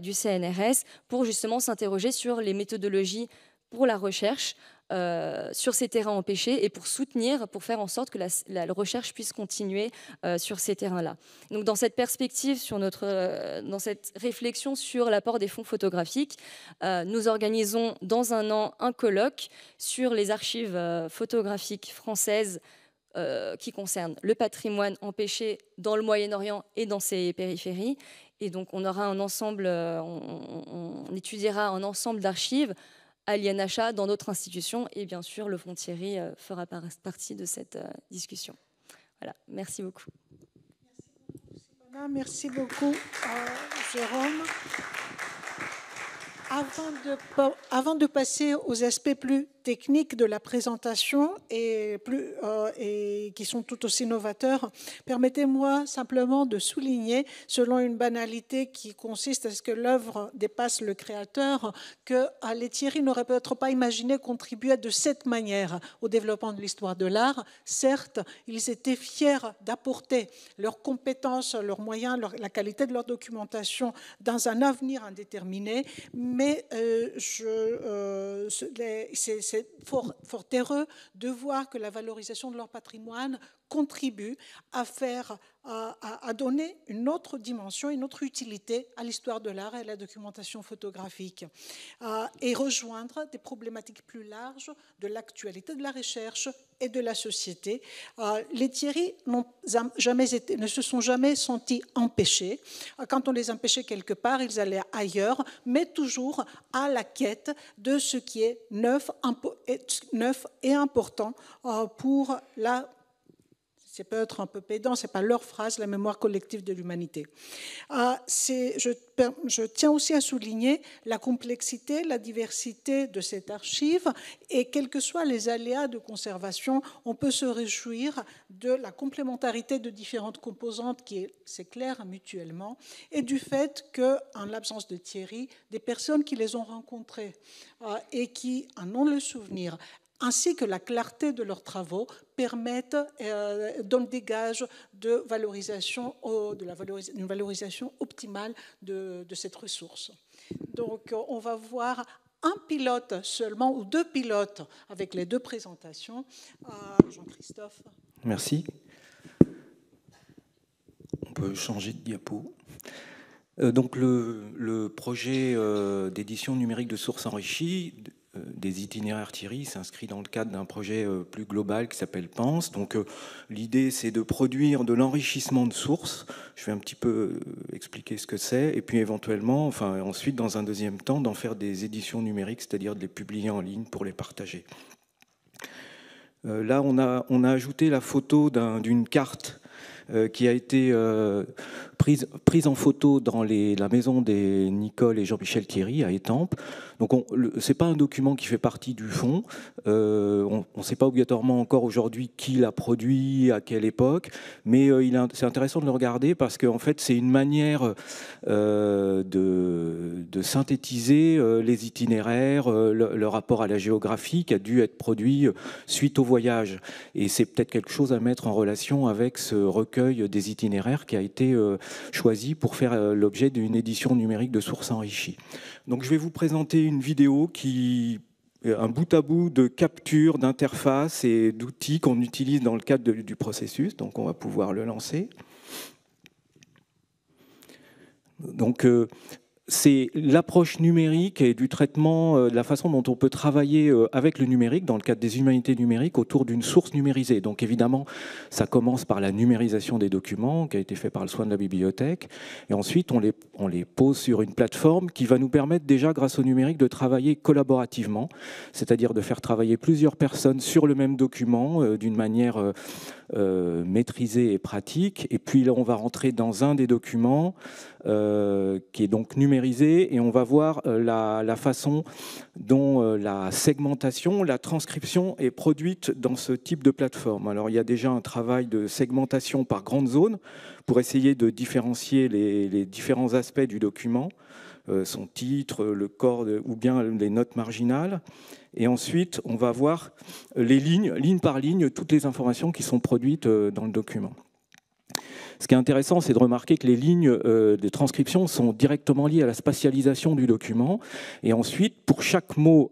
du CNRS pour justement s'interroger sur les méthodologies pour la recherche sur ces terrains empêchés et pour soutenir, pour faire en sorte que la recherche puisse continuer sur ces terrains-là. Donc dans cette perspective, dans cette réflexion sur l'apport des fonds photographiques, nous organisons dans un an un colloque sur les archives photographiques françaises qui concernent le patrimoine empêché dans le Moyen-Orient et dans ses périphéries. Et donc on aura un ensemble, on étudiera un ensemble d'archives à l'INHA, dans d'autres institutions, et bien sûr, le Fonds Thierry fera partie de cette discussion. Voilà, merci beaucoup. Merci beaucoup, Jérôme. Avant de passer aux aspects plus techniques de la présentation et qui sont tout aussi novateurs, permettez-moi simplement de souligner, selon une banalité qui consiste à ce que l'œuvre dépasse le créateur, que les Thierry n'auraient peut-être pas imaginé contribuer de cette manière au développement de l'histoire de l'art. Certes, ils étaient fiers d'apporter leurs compétences, leurs moyens, la qualité de leur documentation dans un avenir indéterminé, mais c'est fort heureux de voir que la valorisation de leur patrimoine contribue à donner une autre dimension, une autre utilité à l'histoire de l'art et à la documentation photographique, et rejoindre des problématiques plus larges de l'actualité de la recherche et de la société. Les Thierry ne se sont jamais sentis empêchés. Quand on les empêchait quelque part, ils allaient ailleurs, mais toujours à la quête de ce qui est neuf et important pour la... C'est peut-être un peu pédant, ce n'est pas leur phrase, la mémoire collective de l'humanité. Je tiens aussi à souligner la complexité, la diversité de cette archive, et quels que soient les aléas de conservation, on peut se réjouir de la complémentarité de différentes composantes qui s'éclairent mutuellement, et du fait qu'en l'absence de Thierry, des personnes qui les ont rencontrées et qui en ont le souvenir, ainsi que la clarté de leurs travaux, permettent, donnent des gages de valorisation, une valorisation optimale de cette ressource. Donc, on va voir un pilote seulement, ou deux pilotes, avec les deux présentations. Jean-Christophe. Merci. On peut changer de diapo. Donc, le projet d'édition numérique de sources enrichies des itinéraires Thierry s'inscrit dans le cadre d'un projet plus global qui s'appelle PENSE. Donc l'idée, c'est de produire de l'enrichissement de sources. Je vais un petit peu expliquer ce que c'est, et puis éventuellement, ensuite, dans un deuxième temps, d'en faire des éditions numériques, c'est-à-dire de les publier en ligne pour les partager. Là, on a ajouté la photo d'une carte qui a été prise en photo dans la maison des Nicole et Jean-Michel Thierry à Étampes. Donc ce n'est pas un document qui fait partie du fonds. On ne sait pas obligatoirement encore aujourd'hui qui l'a produit, à quelle époque, mais c'est intéressant de le regarder parce qu'en fait c'est une manière de synthétiser les itinéraires, le rapport à la géographie qui a dû être produit suite au voyage. Et c'est peut-être quelque chose à mettre en relation avec ce recueil des itinéraires qui a été choisi pour faire l'objet d'une édition numérique de sources enrichies. Donc je vais vous présenter une vidéo un bout à bout de capture, d'interface et d'outils qu'on utilise dans le cadre du processus. Donc on va pouvoir le lancer. Donc c'est l'approche numérique et du traitement, de la façon dont on peut travailler avec le numérique dans le cadre des humanités numériques autour d'une source numérisée. Donc évidemment, ça commence par la numérisation des documents qui a été fait par le soin de la bibliothèque. Et ensuite, on les pose sur une plateforme qui va nous permettre déjà, grâce au numérique, de travailler collaborativement, c'est-à-dire de faire travailler plusieurs personnes sur le même document d'une manière maîtrisée et pratique. Et puis là, on va rentrer dans un des documents qui est donc numérisé et on va voir la façon dont la segmentation, la transcription est produite dans ce type de plateforme. Alors il y a déjà un travail de segmentation par grandes zones pour essayer de différencier les différents aspects du document, son titre, le corps ou bien les notes marginales. Et ensuite, on va voir ligne par ligne, toutes les informations qui sont produites dans le document. Ce qui est intéressant, c'est de remarquer que les lignes de transcription sont directement liées à la spatialisation du document. Et ensuite, pour chaque mot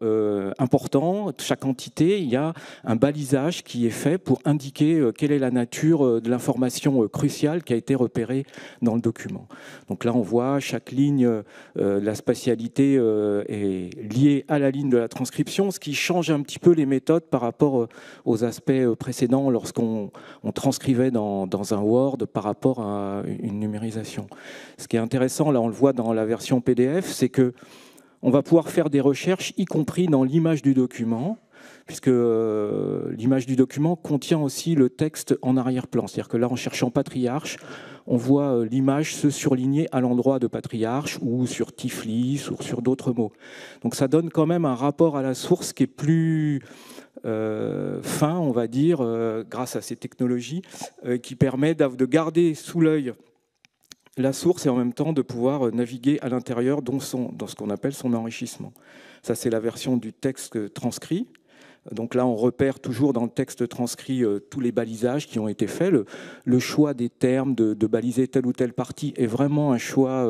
important, chaque entité, il y a un balisage qui est fait pour indiquer quelle est la nature de l'information cruciale qui a été repérée dans le document. Donc là, on voit chaque ligne, la spatialité est liée à la ligne de la transcription, ce qui change un petit peu les méthodes par rapport aux aspects précédents lorsqu'on transcrivait dans un Word par rapport à une numérisation. Ce qui est intéressant, là on le voit dans la version PDF, c'est que on va pouvoir faire des recherches, y compris dans l'image du document, puisque l'image du document contient aussi le texte en arrière-plan. C'est-à-dire que là, en cherchant patriarche, on voit l'image se surligner à l'endroit de patriarche ou sur Tiflis ou sur d'autres mots. Donc ça donne quand même un rapport à la source qui est plus fin, on va dire, grâce à ces technologies, qui permet de garder sous l'œil la source et en même temps de pouvoir naviguer à l'intérieur dans ce qu'on appelle son enrichissement. Ça, c'est la version du texte transcrit. Donc là, on repère toujours dans le texte transcrit tous les balisages qui ont été faits. Le choix des termes, de baliser telle ou telle partie est vraiment un choix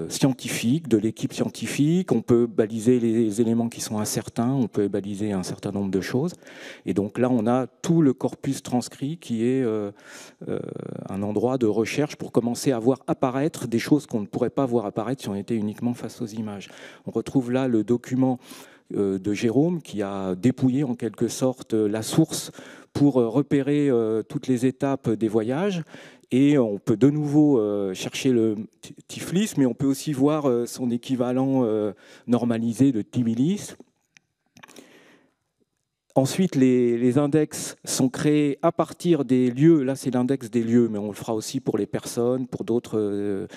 scientifique, de l'équipe scientifique. On peut baliser les éléments qui sont incertains, on peut baliser un certain nombre de choses. Et donc là, on a tout le corpus transcrit qui est un endroit de recherche pour commencer à voir apparaître des choses qu'on ne pourrait pas voir apparaître si on était uniquement face aux images. On retrouve là le document de Jérôme qui a dépouillé en quelque sorte la source pour repérer toutes les étapes des voyages. Et on peut de nouveau chercher le Tiflis, mais on peut aussi voir son équivalent normalisé de Tbilis. Ensuite, les index sont créés à partir des lieux. Là, c'est l'index des lieux, mais on le fera aussi pour les personnes, pour d'autres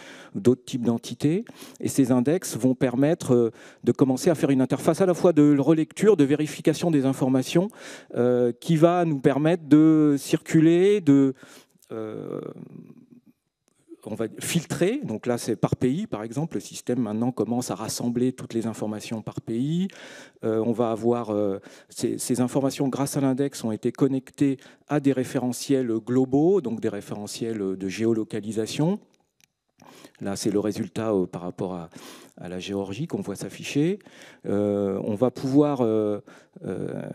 types d'entités. Et ces index vont permettre de commencer à faire une interface à la fois de relecture, de vérification des informations, qui va nous permettre de circuler, on va filtrer, donc là c'est par pays par exemple, le système maintenant commence à rassembler toutes les informations par pays. On va avoir ces informations grâce à l'index ont été connectées à des référentiels globaux, donc des référentiels de géolocalisation. Là c'est le résultat par rapport à la Géorgie qu'on voit s'afficher. On va pouvoir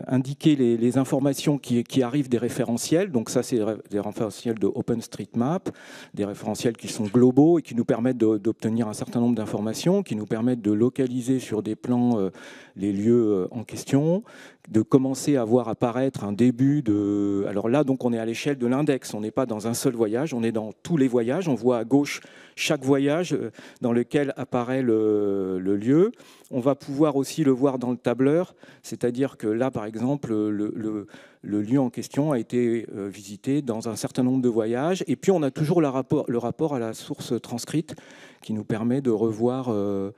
indiquer les informations qui arrivent des référentiels. Donc ça, c'est des référentiels de OpenStreetMap, des référentiels qui sont globaux et qui nous permettent d'obtenir un certain nombre d'informations, qui nous permettent de localiser sur des plans les lieux en question, de commencer à voir apparaître un début de... Alors là, donc, on est à l'échelle de l'index. On n'est pas dans un seul voyage, on est dans tous les voyages. On voit à gauche chaque voyage dans lequel apparaît le lieu. On va pouvoir aussi le voir dans le tableur, c'est-à-dire que là, par exemple, le lieu en question a été visité dans un certain nombre de voyages. Et puis, on a toujours le rapport à la source transcrite qui nous permet de revoir le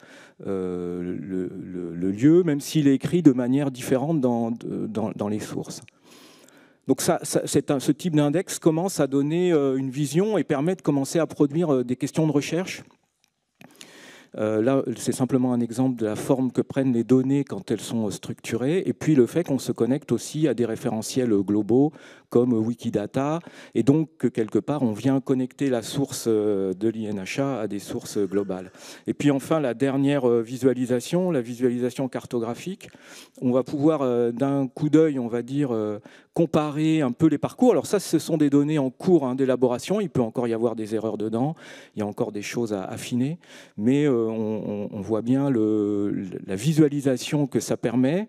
lieu, même s'il est écrit de manière différente dans les sources. Donc ce type d'index commence à donner une vision et permet de commencer à produire des questions de recherche. Là, c'est simplement un exemple de la forme que prennent les données quand elles sont structurées, et puis le fait qu'on se connecte aussi à des référentiels globaux comme Wikidata, et donc que quelque part on vient connecter la source de l'INHA à des sources globales. Et puis enfin la dernière visualisation, la visualisation cartographique, on va pouvoir d'un coup d'œil, on va dire, comparer un peu les parcours. Alors ça, ce sont des données en cours d'élaboration, il peut encore y avoir des erreurs dedans, il y a encore des choses à affiner, mais on voit bien la visualisation que ça permet,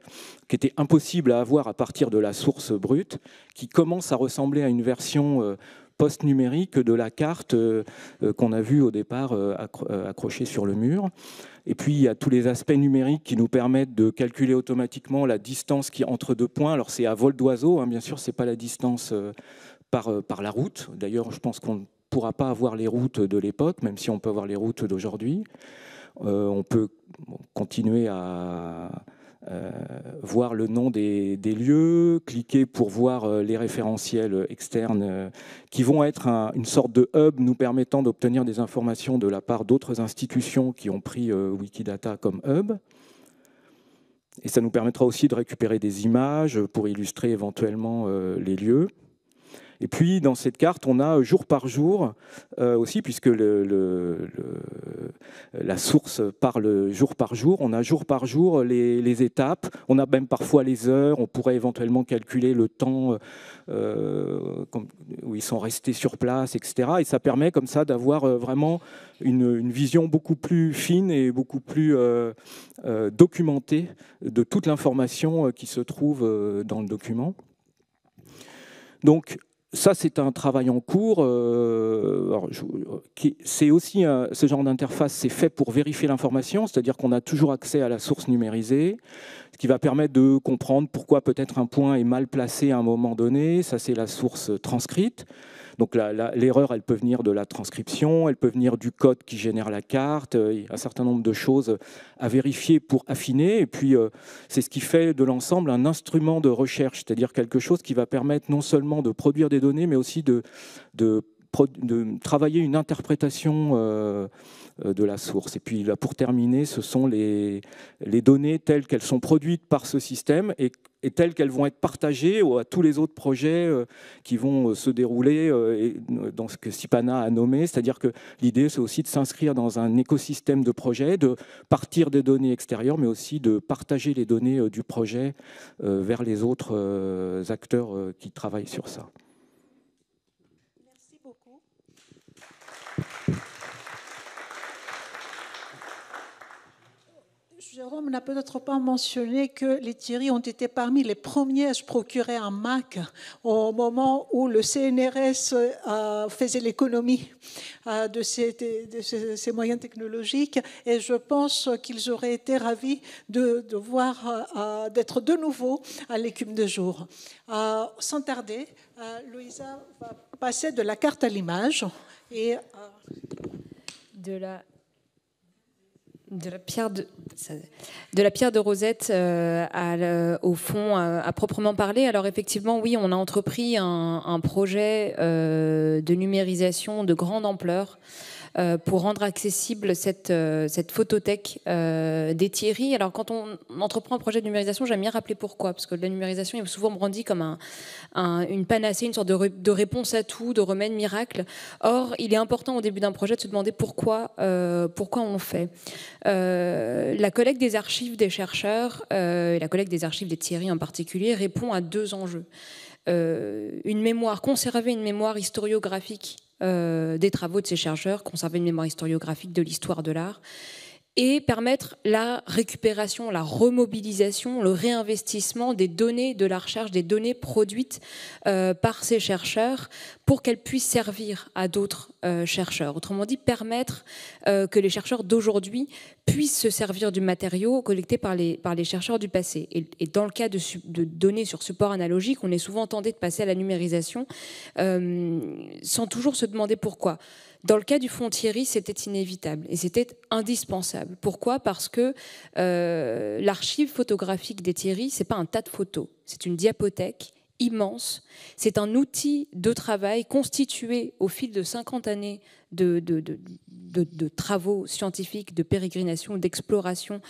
qui était impossible à avoir à partir de la source brute, qui commence à ressembler à une version post-numérique de la carte qu'on a vue au départ accrochée sur le mur. Et puis, il y a tous les aspects numériques qui nous permettent de calculer automatiquement la distance qui est entre deux points. Alors, c'est à vol d'oiseau, hein, bien sûr, ce n'est pas la distance par la route. D'ailleurs, je pense qu'on ne pourra pas avoir les routes de l'époque, même si on peut avoir les routes d'aujourd'hui. On peut continuer à voir le nom des lieux, cliquer pour voir les référentiels externes qui vont être une sorte de hub nous permettant d'obtenir des informations de la part d'autres institutions qui ont pris Wikidata comme hub. Et ça nous permettra aussi de récupérer des images pour illustrer éventuellement les lieux. Et puis, dans cette carte, on a jour par jour aussi, puisque la source parle jour par jour. On a jour par jour les étapes. On a même parfois les heures. On pourrait éventuellement calculer le temps où ils sont restés sur place, etc. Et ça permet comme ça d'avoir vraiment une vision beaucoup plus fine et beaucoup plus documentée de toute l'information qui se trouve dans le document. Donc, ça, c'est un travail en cours. C'est aussi ce genre d'interface, c'est fait pour vérifier l'information, c'est-à-dire qu'on a toujours accès à la source numérisée, ce qui va permettre de comprendre pourquoi peut-être un point est mal placé à un moment donné. Ça, c'est la source transcrite. Donc l'erreur, elle peut venir de la transcription, elle peut venir du code qui génère la carte, il y a un certain nombre de choses à vérifier pour affiner. Et puis, c'est ce qui fait de l'ensemble un instrument de recherche, c'est-à-dire quelque chose qui va permettre non seulement de produire des données, mais aussi de travailler une interprétation de la source. Et puis là, pour terminer, ce sont les données telles qu'elles sont produites par ce système et telles qu'elles vont être partagées à tous les autres projets qui vont se dérouler dans ce que Sipana a nommé. C'est-à-dire que l'idée, c'est aussi de s'inscrire dans un écosystème de projets, de partir des données extérieures, mais aussi de partager les données du projet vers les autres acteurs qui travaillent sur ça. Merci beaucoup. Jérôme n'a peut-être pas mentionné que les Thierry ont été parmi les premiers à se procurer un Mac au moment où le CNRS faisait l'économie de ces moyens technologiques. Et je pense qu'ils auraient été ravis d'être de nouveau à l'écume de jour. Sans tarder, Louisa va passer de la carte à l'image et de la pierre de Rosette au fond à proprement parler. Alors effectivement, oui, on a entrepris un projet de numérisation de grande ampleur pour rendre accessible cette photothèque des Thierry. Alors quand on entreprend un projet de numérisation, j'aime bien rappeler pourquoi, parce que la numérisation est souvent brandie comme une panacée, une sorte de réponse à tout, de remède miracle. Or, il est important au début d'un projet de se demander pourquoi on le fait. La collecte des archives des chercheurs, et la collecte des archives des Thierry en particulier, répond à deux enjeux. Conserver une mémoire historiographique des travaux de ces chercheurs, conserver une mémoire historiographique de l'histoire de l'art, et permettre la récupération, la remobilisation, le réinvestissement des données de la recherche, des données produites par ces chercheurs pour qu'elles puissent servir à d'autres chercheurs. Autrement dit, permettre que les chercheurs d'aujourd'hui puissent se servir du matériau collecté par les chercheurs du passé. Et dans le cas de données sur support analogique, on est souvent tenté de passer à la numérisation sans toujours se demander pourquoi. Dans le cas du fonds Thierry, c'était inévitable et c'était indispensable. Pourquoi ? Parce que l'archive photographique des Thierry, ce n'est pas un tas de photos, c'est une diapothèque immense. C'est un outil de travail constitué au fil de 50 années de travaux scientifiques, de pérégrination, d'exploration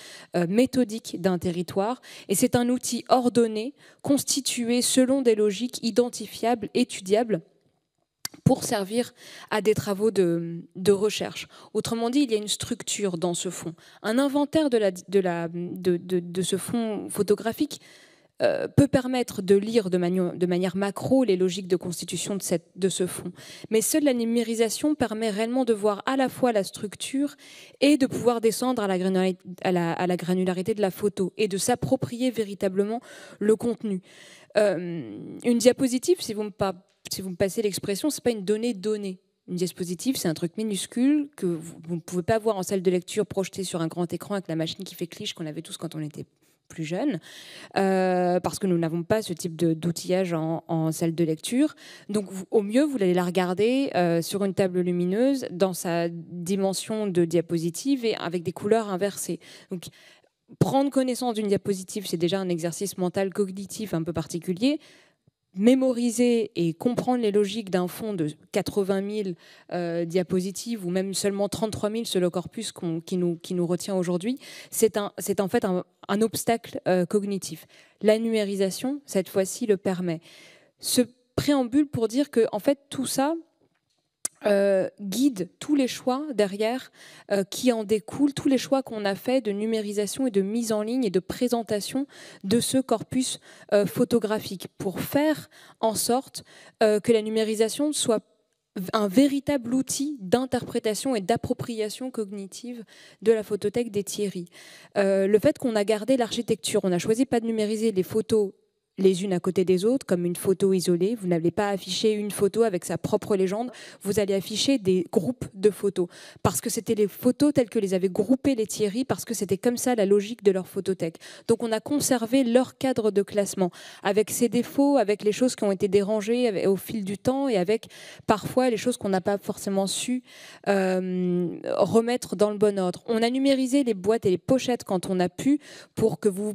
méthodique d'un territoire. Et c'est un outil ordonné, constitué selon des logiques identifiables, étudiables, pour servir à des travaux de recherche. Autrement dit, il y a une structure dans ce fonds. Un inventaire de ce fonds photographique peut permettre de lire de manière macro les logiques de constitution de ce fonds. Mais seule la numérisation permet réellement de voir à la fois la structure et de pouvoir descendre à la granularité de la photo et de s'approprier véritablement le contenu. Une diapositive, si vous me passez l'expression, ce n'est pas une donnée. Une diapositive, c'est un truc minuscule que vous ne pouvez pas voir en salle de lecture projeté sur un grand écran avec la machine qui fait cliché qu'on avait tous quand on était plus jeune, parce que nous n'avons pas ce type d'outillage en salle de lecture. Donc, au mieux, vous allez la regarder sur une table lumineuse dans sa dimension de diapositive et avec des couleurs inversées. Donc, prendre connaissance d'une diapositive, c'est déjà un exercice mental cognitif un peu particulier. Mémoriser et comprendre les logiques d'un fond de 80 000 diapositives ou même seulement 33 000 sur le corpus qui nous retient aujourd'hui, c'est en fait un obstacle cognitif. La numérisation, cette fois-ci, le permet. Ce préambule pour dire que en fait tout ça guide tous les choix derrière qui en découlent, tous les choix qu'on a fait de numérisation et de mise en ligne et de présentation de ce corpus photographique pour faire en sorte que la numérisation soit un véritable outil d'interprétation et d'appropriation cognitive de la photothèque des Thierry. Le fait qu'on a gardé l'architecture, on a choisi pas de numériser les photos les unes à côté des autres, comme une photo isolée. Vous n'allez pas afficher une photo avec sa propre légende, vous allez afficher des groupes de photos, parce que c'était les photos telles que les avaient groupées les Thierry, parce que c'était comme ça la logique de leur photothèque. Donc on a conservé leur cadre de classement, avec ses défauts, avec les choses qui ont été dérangées au fil du temps, et avec parfois les choses qu'on n'a pas forcément su remettre dans le bon ordre. On a numérisé les boîtes et les pochettes quand on a pu, pour que vous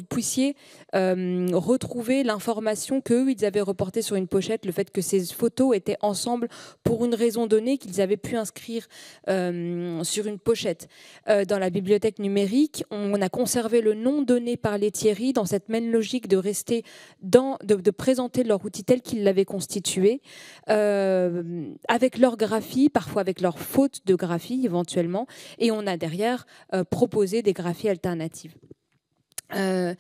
puissiez retrouver l'information qu'eux, ils avaient reportée sur une pochette, le fait que ces photos étaient ensemble pour une raison donnée qu'ils avaient pu inscrire sur une pochette. Dans la bibliothèque numérique, on a conservé le nom donné par les Thierry dans cette même logique de rester de présenter leur outil tel qu'ils l'avaient constitué, avec leur graphie, parfois avec leur faute de graphie éventuellement, et on a derrière proposé des graphies alternatives. Je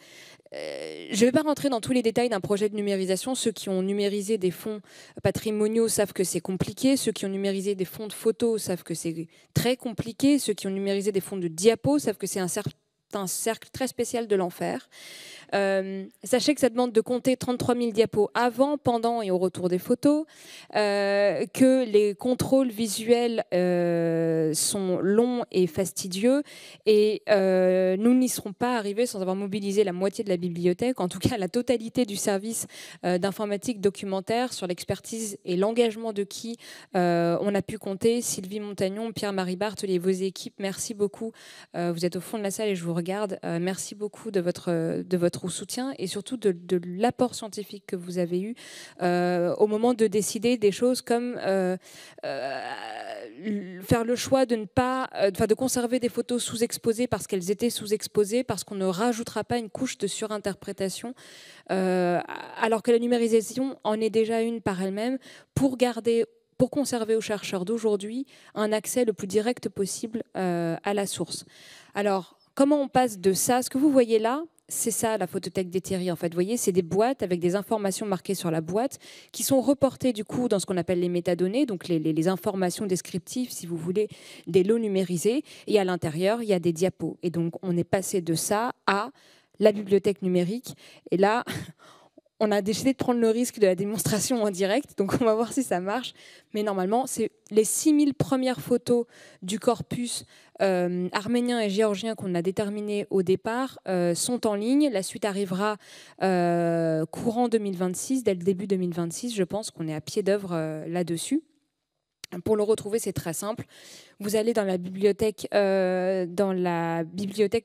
ne vais pas rentrer dans tous les détails d'un projet de numérisation. Ceux qui ont numérisé des fonds patrimoniaux savent que c'est compliqué. Ceux qui ont numérisé des fonds de photos savent que c'est très compliqué. Ceux qui ont numérisé des fonds de diapos savent que c'est un cercle très spécial de l'enfer. Sachez que ça demande de compter 33 000 diapos avant, pendant et au retour des photos, que les contrôles visuels sont longs et fastidieux, et nous n'y serons pas arrivés sans avoir mobilisé la moitié de la bibliothèque, en tout cas la totalité du service d'informatique documentaire, sur l'expertise et l'engagement de qui on a pu compter. Sylvie Montagnon, Pierre-Marie Barthes et vos équipes, merci beaucoup. Vous êtes au fond de la salle et je vous regarde. Merci beaucoup de votre soutien, et surtout de l'apport scientifique que vous avez eu au moment de décider des choses comme faire le choix de ne pas, de conserver des photos sous-exposées parce qu'elles étaient sous-exposées, parce qu'on ne rajoutera pas une couche de surinterprétation, alors que la numérisation en est déjà une par elle-même, pour conserver aux chercheurs d'aujourd'hui un accès le plus direct possible à la source. Alors, comment on passe de ça, ce que vous voyez là, c'est ça la photothèque des Thierry en fait. Vous voyez, c'est des boîtes avec des informations marquées sur la boîte qui sont reportées du coup dans ce qu'on appelle les métadonnées, donc les informations descriptives, si vous voulez, des lots numérisés. Et à l'intérieur, il y a des diapos. Et donc, on est passé de ça à la bibliothèque numérique. Et là, on a décidé de prendre le risque de la démonstration en direct, donc on va voir si ça marche. Mais normalement, c'est les 6000 premières photos du corpus arménien et géorgien qu'on a déterminé au départ sont en ligne. La suite arrivera courant 2026, dès le début 2026, je pense qu'on est à pied d'œuvre là-dessus. Pour le retrouver, c'est très simple. Vous allez dans la bibliothèque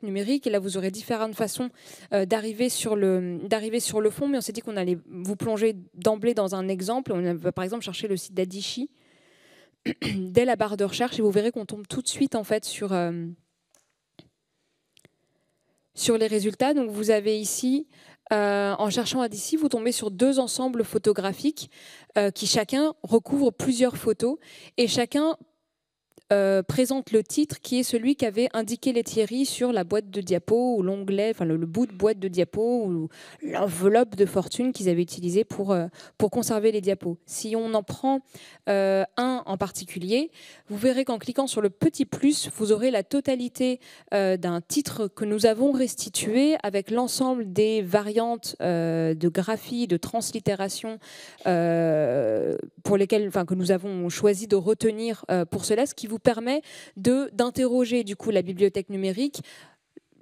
numérique, et là vous aurez différentes façons d'arriver sur le fond, mais on s'est dit qu'on allait vous plonger d'emblée dans un exemple. On va par exemple chercher le site d'Adichie dès la barre de recherche, et vous verrez qu'on tombe tout de suite en fait sur les résultats. Donc vous avez ici, en cherchant Adichie, vous tombez sur 2 ensembles photographiques qui chacun recouvre plusieurs photos, et chacun présente le titre qui est celui qu'avait indiqué les Thierry sur la boîte de diapo, ou l'onglet, enfin le bout de boîte de diapo, ou l'enveloppe de fortune qu'ils avaient utilisé pour conserver les diapos. Si on en prend un en particulier, vous verrez qu'en cliquant sur le petit plus, vous aurez la totalité d'un titre que nous avons restitué avec l'ensemble des variantes de graphie, de translittération que nous avons choisi de retenir pour cela, ce qui vous permet d'interroger du coup la bibliothèque numérique,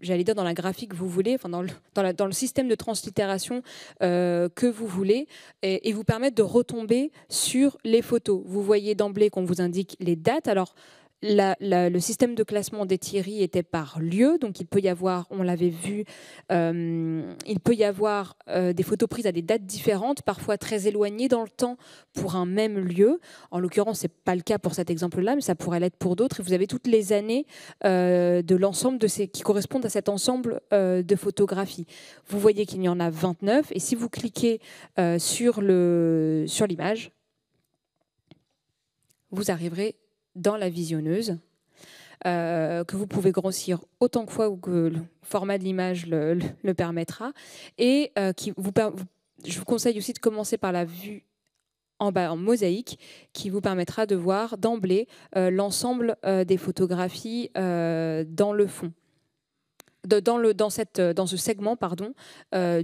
j'allais dire dans la graphique que vous voulez, enfin dans le système de translittération que vous voulez, et vous permettre de retomber sur les photos. Vous voyez d'emblée qu'on vous indique les dates. Alors le système de classement des Thierry était par lieu, donc il peut y avoir, on l'avait vu, il peut y avoir des photos prises à des dates différentes, parfois très éloignées dans le temps pour un même lieu. En l'occurrence, c'est pas le cas pour cet exemple-là, mais ça pourrait l'être pour d'autres. Et vous avez toutes les années de l'ensemble de ces qui correspondent à cet ensemble de photographies. Vous voyez qu'il y en a 29, et si vous cliquez sur l'image, vous arriverez dans la visionneuse, que vous pouvez grossir autant que fois ou que le format de l'image le permettra. Et je vous conseille aussi de commencer par la vue en bas en mosaïque, qui vous permettra de voir d'emblée l'ensemble des photographies dans le fond. Dans ce segment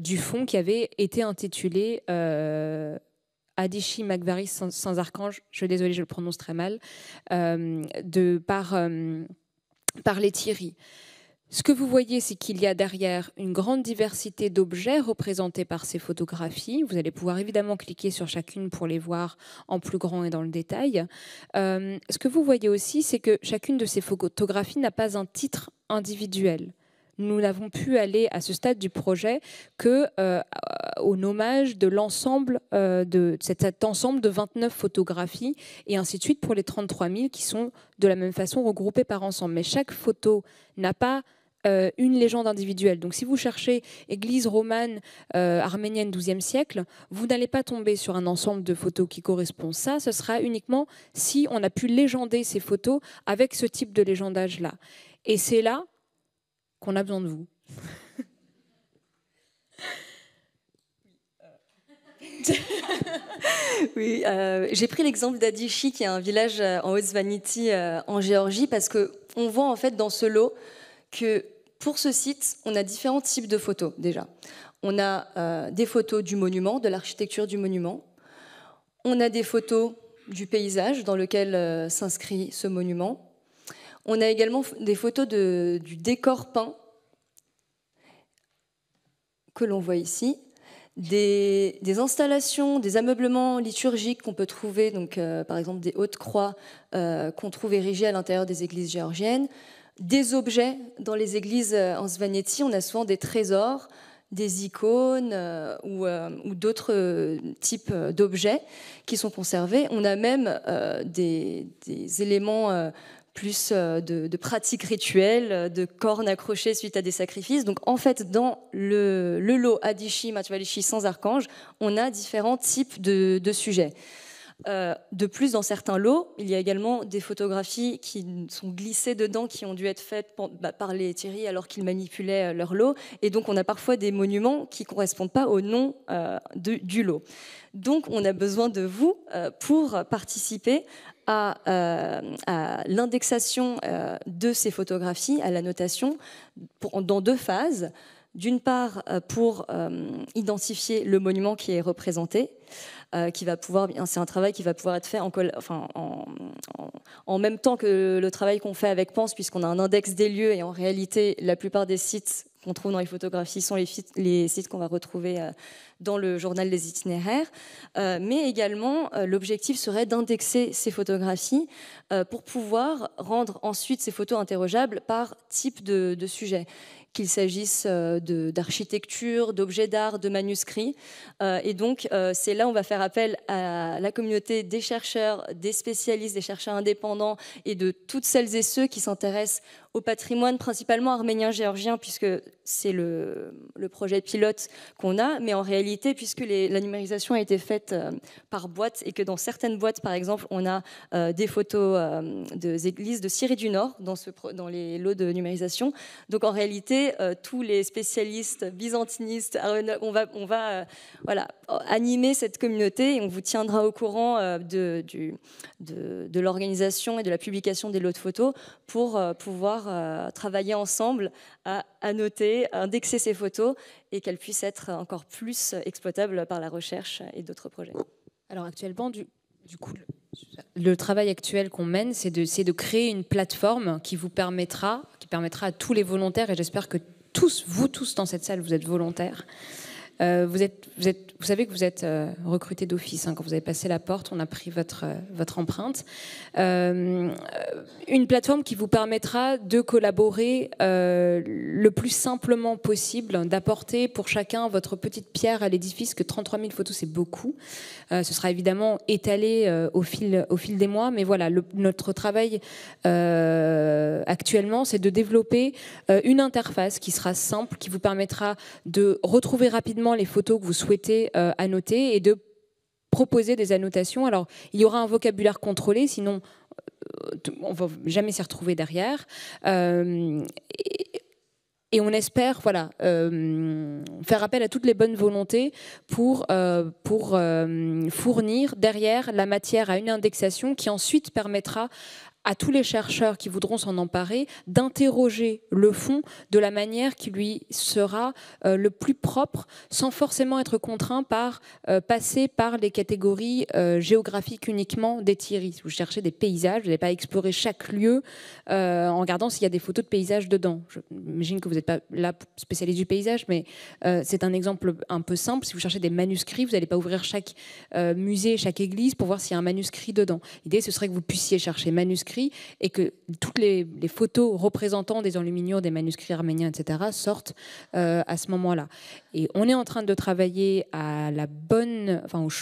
du fond qui avait été intitulé Adichie Magvaris sans archange, je suis désolée, je le prononce très mal, par les Thierry. Ce que vous voyez, c'est qu'il y a derrière une grande diversité d'objets représentés par ces photographies. Vous allez pouvoir évidemment cliquer sur chacune pour les voir en plus grand et dans le détail. Ce que vous voyez aussi, c'est que chacune de ces photographies n'a pas un titre individuel. Nous n'avons pu aller à ce stade du projet qu'au nommage de l'ensemble de cet ensemble de 29 photographies et ainsi de suite pour les 33 000 qui sont de la même façon regroupées par ensemble. Mais chaque photo n'a pas une légende individuelle. Donc si vous cherchez église romane arménienne 12e siècle, vous n'allez pas tomber sur un ensemble de photos qui correspond. Ça, ce sera uniquement si on a pu légender ces photos avec ce type de légendage-là. Et c'est là qu'on a besoin de vous. Oui, j'ai pris l'exemple d'Adichie, qui est un village en Haute-Svanity en Géorgie, parce qu'on voit en fait dans ce lot que pour ce site, on a différents types de photos déjà. On a des photos du monument, de l'architecture du monument. On a des photos du paysage dans lequel s'inscrit ce monument. On a également des photos du décor peint que l'on voit ici, des installations, des ameublements liturgiques qu'on peut trouver, donc, par exemple des hautes croix qu'on trouve érigées à l'intérieur des églises géorgiennes, des objets dans les églises en Svaneti. On a souvent des trésors, des icônes ou d'autres types d'objets qui sont conservés. On a même des éléments plus de pratiques rituelles, de cornes accrochées suite à des sacrifices. Donc en fait, dans le lot Adichie, Matvalichi sans archange, on a différents types de sujets. De plus, dans certains lots, il y a également des photographies qui sont glissées dedans, qui ont dû être faites par les Thierry alors qu'ils manipulaient leur lot. Et donc, on a parfois des monuments qui ne correspondent pas au nom du lot. Donc, on a besoin de vous pour participer à l'indexation de ces photographies, à la notation, dans deux phases. D'une part, pour identifier le monument qui est représenté, c'est un travail qui va pouvoir être fait en même temps que le travail qu'on fait avec Pense, puisqu'on a un index des lieux, et en réalité, la plupart des sites qu'on trouve dans les photographies sont les sites qu'on va retrouver dans le journal des itinéraires. Mais également, l'objectif serait d'indexer ces photographies pour pouvoir rendre ensuite ces photos interrogeables par type de sujet, qu'il s'agisse d'architecture, d'objets d'art, de manuscrits. Et donc, c'est là où on va faire appel à la communauté des chercheurs, des spécialistes, des chercheurs indépendants et de toutes celles et ceux qui s'intéressent au patrimoine, principalement arménien-géorgien, puisque c'est le projet pilote qu'on a. Mais en réalité, puisque la numérisation a été faite par boîte, et que dans certaines boîtes, par exemple, on a des photos des églises de Syrie du Nord dans les lots de numérisation. Donc en réalité, tous les spécialistes byzantinistes, on va animer cette communauté, et on vous tiendra au courant de l'organisation et de la publication des lots de photos pour pouvoir travailler ensemble à annoter, à indexer ces photos, et qu'elles puissent être encore plus exploitables par la recherche et d'autres projets. Alors actuellement, du coup, le travail actuel qu'on mène, c'est de créer une plateforme qui permettra à tous les volontaires, et j'espère que vous tous dans cette salle, vous êtes volontaires, Vous savez que vous êtes recruté d'office. Quand vous avez passé la porte, on a pris votre empreinte. Une plateforme qui vous permettra de collaborer le plus simplement possible, d'apporter pour chacun votre petite pierre à l'édifice, que 33 000 photos, c'est beaucoup. Ce sera évidemment étalé au fil des mois, mais voilà, notre travail actuellement, c'est de développer une interface qui sera simple, qui vous permettra de retrouver rapidement les photos que vous souhaitez annoter et de proposer des annotations. Alors, il y aura un vocabulaire contrôlé, sinon on ne va jamais s'y retrouver derrière. Et on espère faire appel à toutes les bonnes volontés pour fournir derrière la matière à une indexation qui ensuite permettra à tous les chercheurs qui voudront s'en emparer d'interroger le fond de la manière qui lui sera le plus propre, sans forcément être contraint par passer par les catégories géographiques uniquement des Thierry. Si vous cherchez des paysages, vous n'allez pas explorer chaque lieu en regardant s'il y a des photos de paysages dedans. J'imagine que vous n'êtes pas là spécialiste du paysage, mais c'est un exemple un peu simple. Si vous cherchez des manuscrits, vous n'allez pas ouvrir chaque musée, chaque église pour voir s'il y a un manuscrit dedans. L'idée, ce serait que vous puissiez chercher manuscrits et que toutes les photos représentant des enluminures, des manuscrits arméniens, etc. sortent à ce moment-là. Et on est en train de travailler à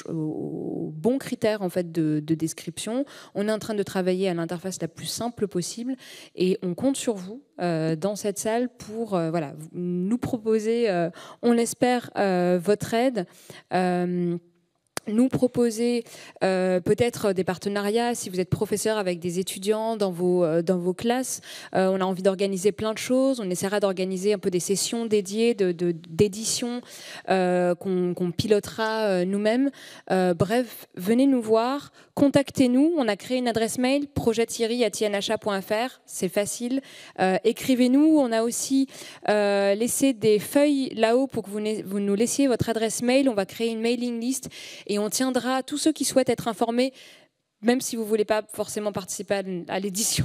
au bon critère en fait de description. On est en train de travailler à l'interface la plus simple possible et on compte sur vous dans cette salle pour nous proposer, on l'espère, votre aide. Nous proposer peut-être des partenariats si vous êtes professeur avec des étudiants dans vos classes. On a envie d'organiser plein de choses. On essaiera d'organiser un peu des sessions dédiées d'édition qu'on pilotera nous-mêmes. Bref, venez nous voir, contactez-nous. On a créé une adresse mail projetthierry@inha.fr. C'est facile. Écrivez-nous. On a aussi laissé des feuilles là-haut pour que vous nous laissiez votre adresse mail. On va créer une mailing list et on tiendra tous ceux qui souhaitent être informés, même si vous ne voulez pas forcément participer à l'édition,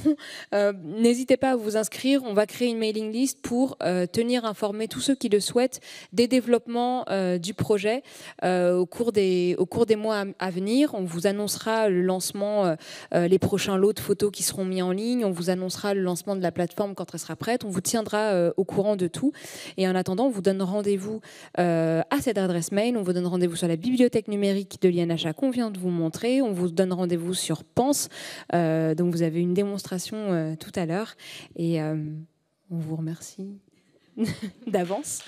n'hésitez pas à vous inscrire. On va créer une mailing list pour tenir informés tous ceux qui le souhaitent des développements du projet au cours des mois à venir. On vous annoncera le lancement, les prochains lots de photos qui seront mis en ligne. On vous annoncera le lancement de la plateforme quand elle sera prête. On vous tiendra au courant de tout. Et en attendant, on vous donne rendez-vous à cette adresse mail. On vous donne rendez-vous sur la bibliothèque numérique de l'INHA qu'on vient de vous montrer. On vous donne rendez-vous sur Pense, donc vous avez une démonstration tout à l'heure et on vous remercie d'avance.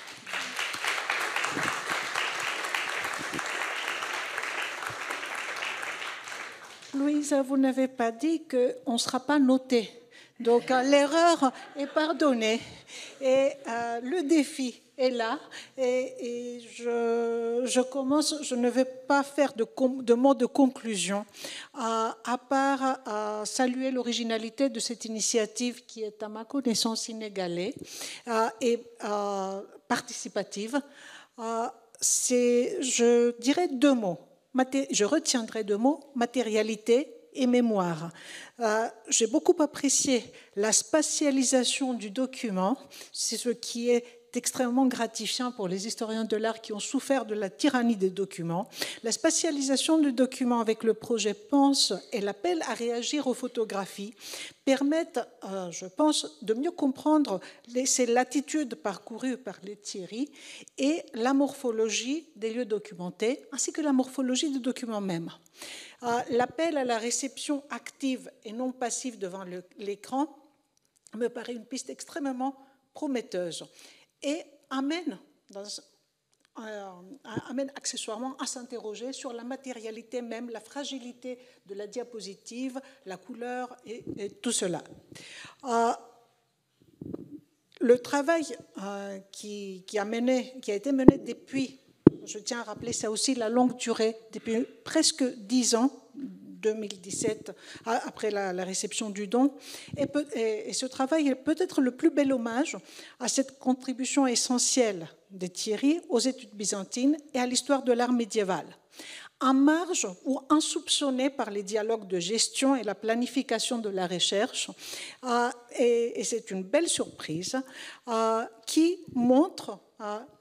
Louisa, vous n'avez pas dit qu'on ne sera pas noté, donc l'erreur est pardonnée et le défi est là et je commence, je ne vais pas faire de mot de conclusion à part saluer l'originalité de cette initiative qui est à ma connaissance inégalée et participative. Je dirais deux mots, je retiendrai deux mots, matérialité et mémoire. J'ai beaucoup apprécié la spatialisation du document, c'est ce qui est extrêmement gratifiant pour les historiens de l'art qui ont souffert de la tyrannie des documents. La spatialisation du document avec le projet Pense et l'appel à réagir aux photographies permettent, je pense, de mieux comprendre ces latitudes parcourues par les Thierry et la morphologie des lieux documentés, ainsi que la morphologie du document même. L'appel à la réception active et non passive devant l'écran me paraît une piste extrêmement prometteuse et amène accessoirement à s'interroger sur la matérialité même, la fragilité de la diapositive, la couleur et tout cela. Le travail qui a été mené depuis, je tiens à rappeler ça aussi, la longue durée, depuis presque 10 ans, 2017, après la réception du don. Et ce travail est peut-être le plus bel hommage à cette contribution essentielle de Thierry aux études byzantines et à l'histoire de l'art médiéval. En marge ou insoupçonné par les dialogues de gestion et la planification de la recherche, et c'est une belle surprise, qui montre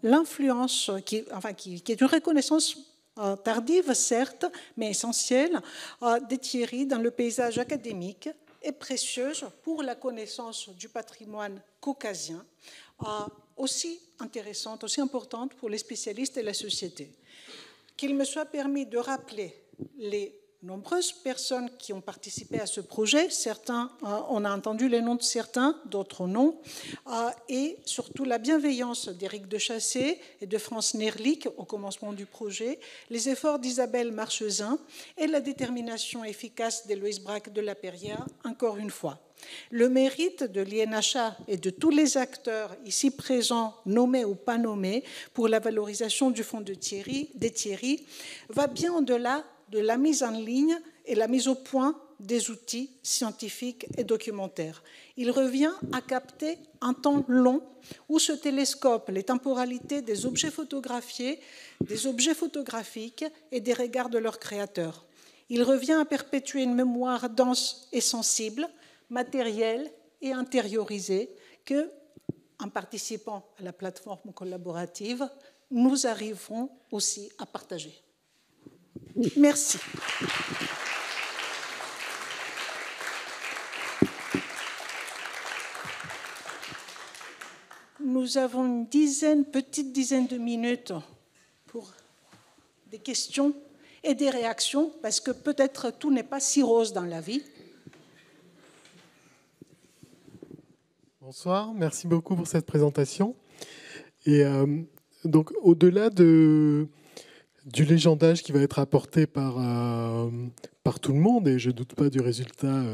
l'influence, qui est une reconnaissance tardive, certes, mais essentielle, de Thierry dans le paysage académique et précieuse pour la connaissance du patrimoine caucasien, aussi intéressante, aussi importante pour les spécialistes et la société. Qu'il me soit permis de rappeler les nombreuses personnes qui ont participé à ce projet, certains, on a entendu les noms de certains, d'autres non, et surtout la bienveillance d'Éric Dechassé et de France Nerlich au commencement du projet, les efforts d'Isabelle Marchesin et la détermination efficace d'Héloïse Braque de la Perrière, encore une fois. Le mérite de l'INHA et de tous les acteurs ici présents, nommés ou pas nommés, pour la valorisation du fonds des Thierry, va bien au-delà de la mise en ligne et la mise au point des outils scientifiques et documentaires. Il revient à capter un temps long où se télescopent les temporalités des objets photographiés, des objets photographiques et des regards de leurs créateurs. Il revient à perpétuer une mémoire dense et sensible, matérielle et intériorisée que, en participant à la plateforme collaborative, nous arriverons aussi à partager. Merci. Nous avons une petite dizaine de minutes pour des questions et des réactions, parce que peut-être tout n'est pas si rose dans la vie. Bonsoir, merci beaucoup pour cette présentation. Et donc, au-delà du légendage qui va être apporté par tout le monde, et je ne doute pas du résultat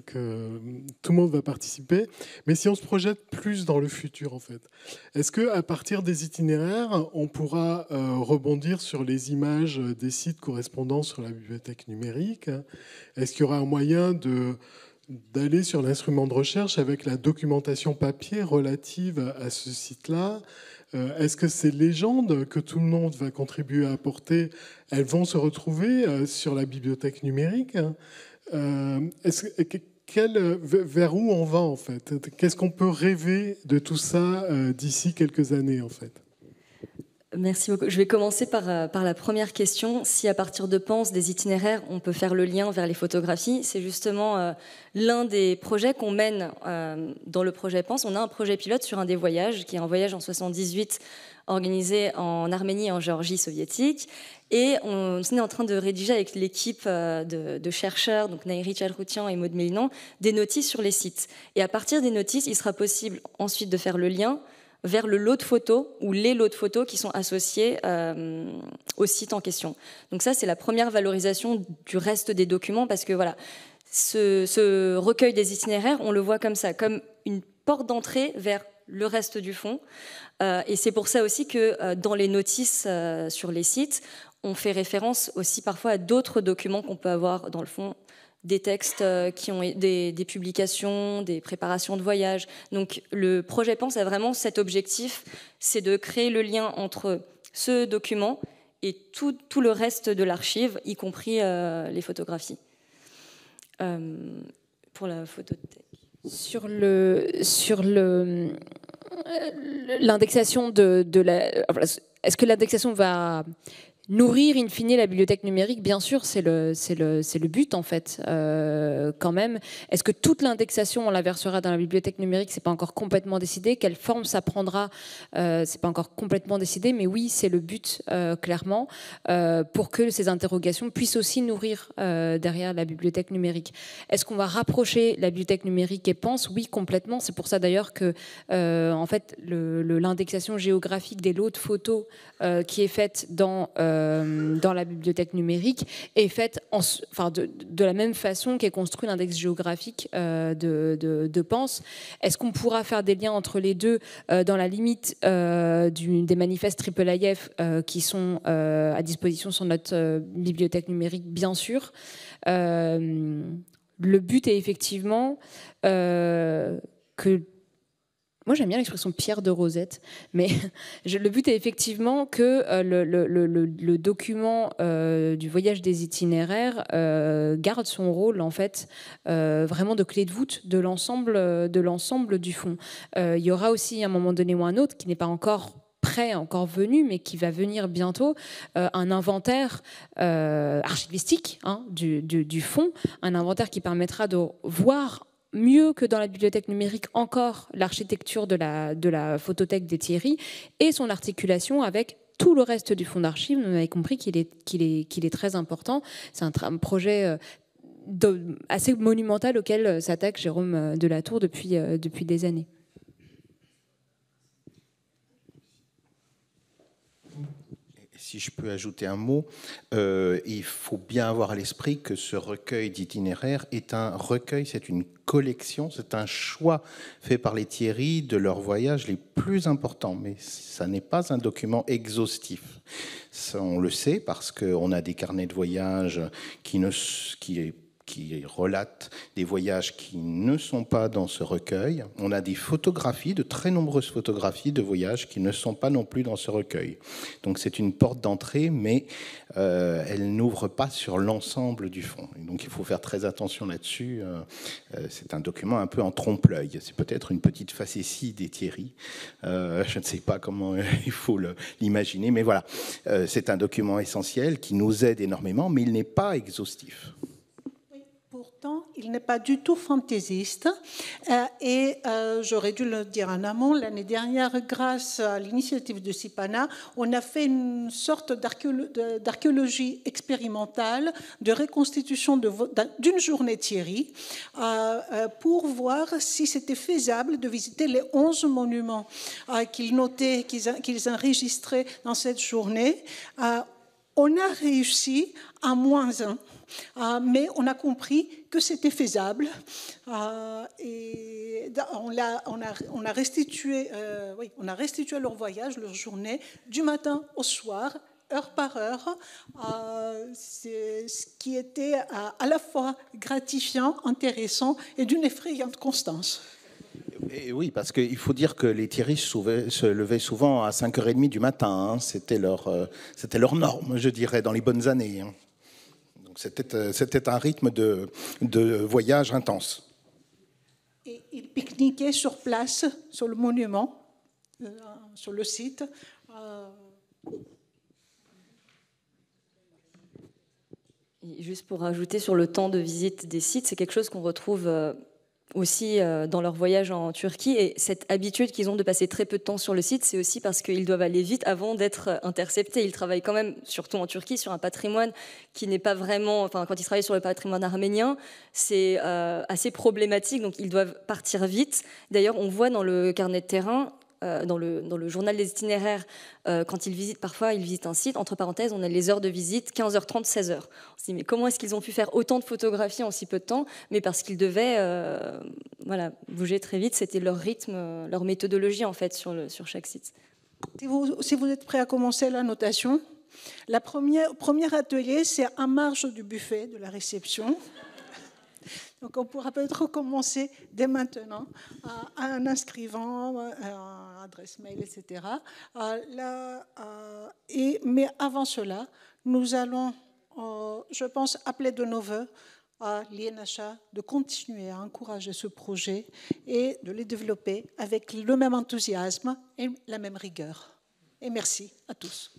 que tout le monde va participer, mais si on se projette plus dans le futur, en fait, est-ce qu'à partir des itinéraires, on pourra rebondir sur les images des sites correspondants sur la bibliothèque numérique? Est-ce qu'il y aura un moyen d'aller sur l'instrument de recherche avec la documentation papier relative à ce site-là? Est-ce que ces légendes que tout le monde va contribuer à apporter, elles vont se retrouver sur la bibliothèque numérique? Vers où on va, en fait? Qu'est-ce qu'on peut rêver de tout ça d'ici quelques années, en fait? Merci beaucoup. Je vais commencer par la première question. Si à partir de PANS, des itinéraires, on peut faire le lien vers les photographies, c'est justement l'un des projets qu'on mène dans le projet PANS. On a un projet pilote sur un des voyages, qui est un voyage en 78 organisé en Arménie et en Géorgie soviétique. Et on est en train de rédiger avec l'équipe de chercheurs, donc Nairi Chalroutian et Maud Mélinan, des notices sur les sites. Et à partir des notices, il sera possible ensuite de faire le lien vers le lot de photos ou les lots de photos qui sont associés au site en question. Donc ça, c'est la première valorisation du reste des documents, parce que voilà, ce recueil des itinéraires, on le voit comme ça, comme une porte d'entrée vers le reste du fond. Et c'est pour ça aussi que dans les notices sur les sites, on fait référence aussi parfois à d'autres documents qu'on peut avoir dans le fond, des textes qui ont des publications, des préparations de voyage. Donc le projet PANS a vraiment cet objectif, c'est de créer le lien entre ce document et tout le reste de l'archive, y compris les photographies. Pour la photothèque. Sur l'indexation est-ce que l'indexation va nourrir in fine la bibliothèque numérique? Bien sûr, c'est le but en fait, quand même. Est-ce que toute l'indexation on la versera dans la bibliothèque numérique? C'est pas encore complètement décidé. Quelle forme ça prendra? C'est pas encore complètement décidé, mais oui, c'est le but clairement, pour que ces interrogations puissent aussi nourrir derrière la bibliothèque numérique. Est-ce qu'on va rapprocher la bibliothèque numérique et PANS? Oui, complètement. C'est pour ça d'ailleurs que en fait l'indexation géographique des lots de photos qui est faite dans la bibliothèque numérique est faite de la même façon qu'est construit l'index géographique de PANS. Est-ce qu'on pourra faire des liens entre les deux dans la limite des manifestes IIIF qui sont à disposition sur notre bibliothèque numérique? Bien sûr. Le but est effectivement que... Moi, j'aime bien l'expression pierre de Rosette, mais le but est effectivement que le document du voyage des itinéraires garde son rôle, en fait, vraiment de clé de voûte de l'ensemble du fond. Il y aura aussi, à un moment donné ou un autre, qui n'est pas encore prêt, encore venu, mais qui va venir bientôt, un inventaire archivistique du fonds, un inventaire qui permettra de voir mieux que dans la bibliothèque numérique encore l'architecture de la photothèque des Thierry et son articulation avec tout le reste du fonds d'archives. Vous avez compris qu'il est très important. C'est un projet assez monumental auquel s'attaque Jérôme Delatour depuis des années. Si je peux ajouter un mot, il faut bien avoir à l'esprit que ce recueil d'itinéraires est un recueil, c'est une collection, c'est un choix fait par les Thierry de leurs voyages les plus importants, mais ça n'est pas un document exhaustif. Ça, on le sait parce qu'on a des carnets de voyage qui relatent des voyages qui ne sont pas dans ce recueil. On a des photographies, de très nombreuses photographies de voyages qui ne sont pas non plus dans ce recueil. Donc c'est une porte d'entrée, mais elle n'ouvre pas sur l'ensemble du fond. Et donc il faut faire très attention là-dessus. C'est un document un peu en trompe-l'œil. C'est peut-être une petite facétie des Thierry. Je ne sais pas comment il faut l'imaginer, mais voilà. C'est un document essentiel qui nous aide énormément, mais il n'est pas exhaustif. Pourtant, il n'est pas du tout fantaisiste. J'aurais dû le dire en amont, l'année dernière, grâce à l'initiative de Sipana, on a fait une sorte d'archéologie expérimentale, de reconstitution d'une journée Thierry, pour voir si c'était faisable de visiter les 11 monuments qu'ils notaient, qu'ils enregistraient dans cette journée. On a réussi à -1. Mais on a compris que c'était faisable et on a restitué leur voyage, leur journée, du matin au soir, heure par heure, ce qui était à la fois gratifiant, intéressant et d'une effrayante constance. Et oui, parce qu'il faut dire que les Thierry se levaient souvent à 5h30 du matin. C'était leur norme, je dirais, dans les bonnes années. C'était un rythme de voyage intense. Et ils pique-niquaient sur place, sur le monument, sur le site. Et juste pour rajouter sur le temps de visite des sites, c'est quelque chose qu'on retrouve aussi dans leur voyage en Turquie. Et cette habitude qu'ils ont de passer très peu de temps sur le site, c'est aussi parce qu'ils doivent aller vite avant d'être interceptés. Ils travaillent quand même, surtout en Turquie, sur un patrimoine qui n'est pas vraiment... Enfin, quand ils travaillent sur le patrimoine arménien, c'est assez problématique, donc ils doivent partir vite. D'ailleurs, on voit dans le carnet de terrain, dans le journal des itinéraires, quand ils visitent, parfois ils visitent un site, entre parenthèses, on a les heures de visite, 15h30, 16h. On se dit, mais comment est-ce qu'ils ont pu faire autant de photographies en si peu de temps? Mais parce qu'ils devaient bouger très vite, c'était leur rythme, leur méthodologie en fait sur chaque site. Si vous êtes prêts à commencer la notation, le premier atelier, c'est en marge du buffet de la réception. Donc on pourra peut-être commencer dès maintenant en inscrivant adresse mail, etc. Mais avant cela, nous allons, je pense, appeler de nos voeux à l'INHA de continuer à encourager ce projet et de le développer avec le même enthousiasme et la même rigueur. Et merci à tous.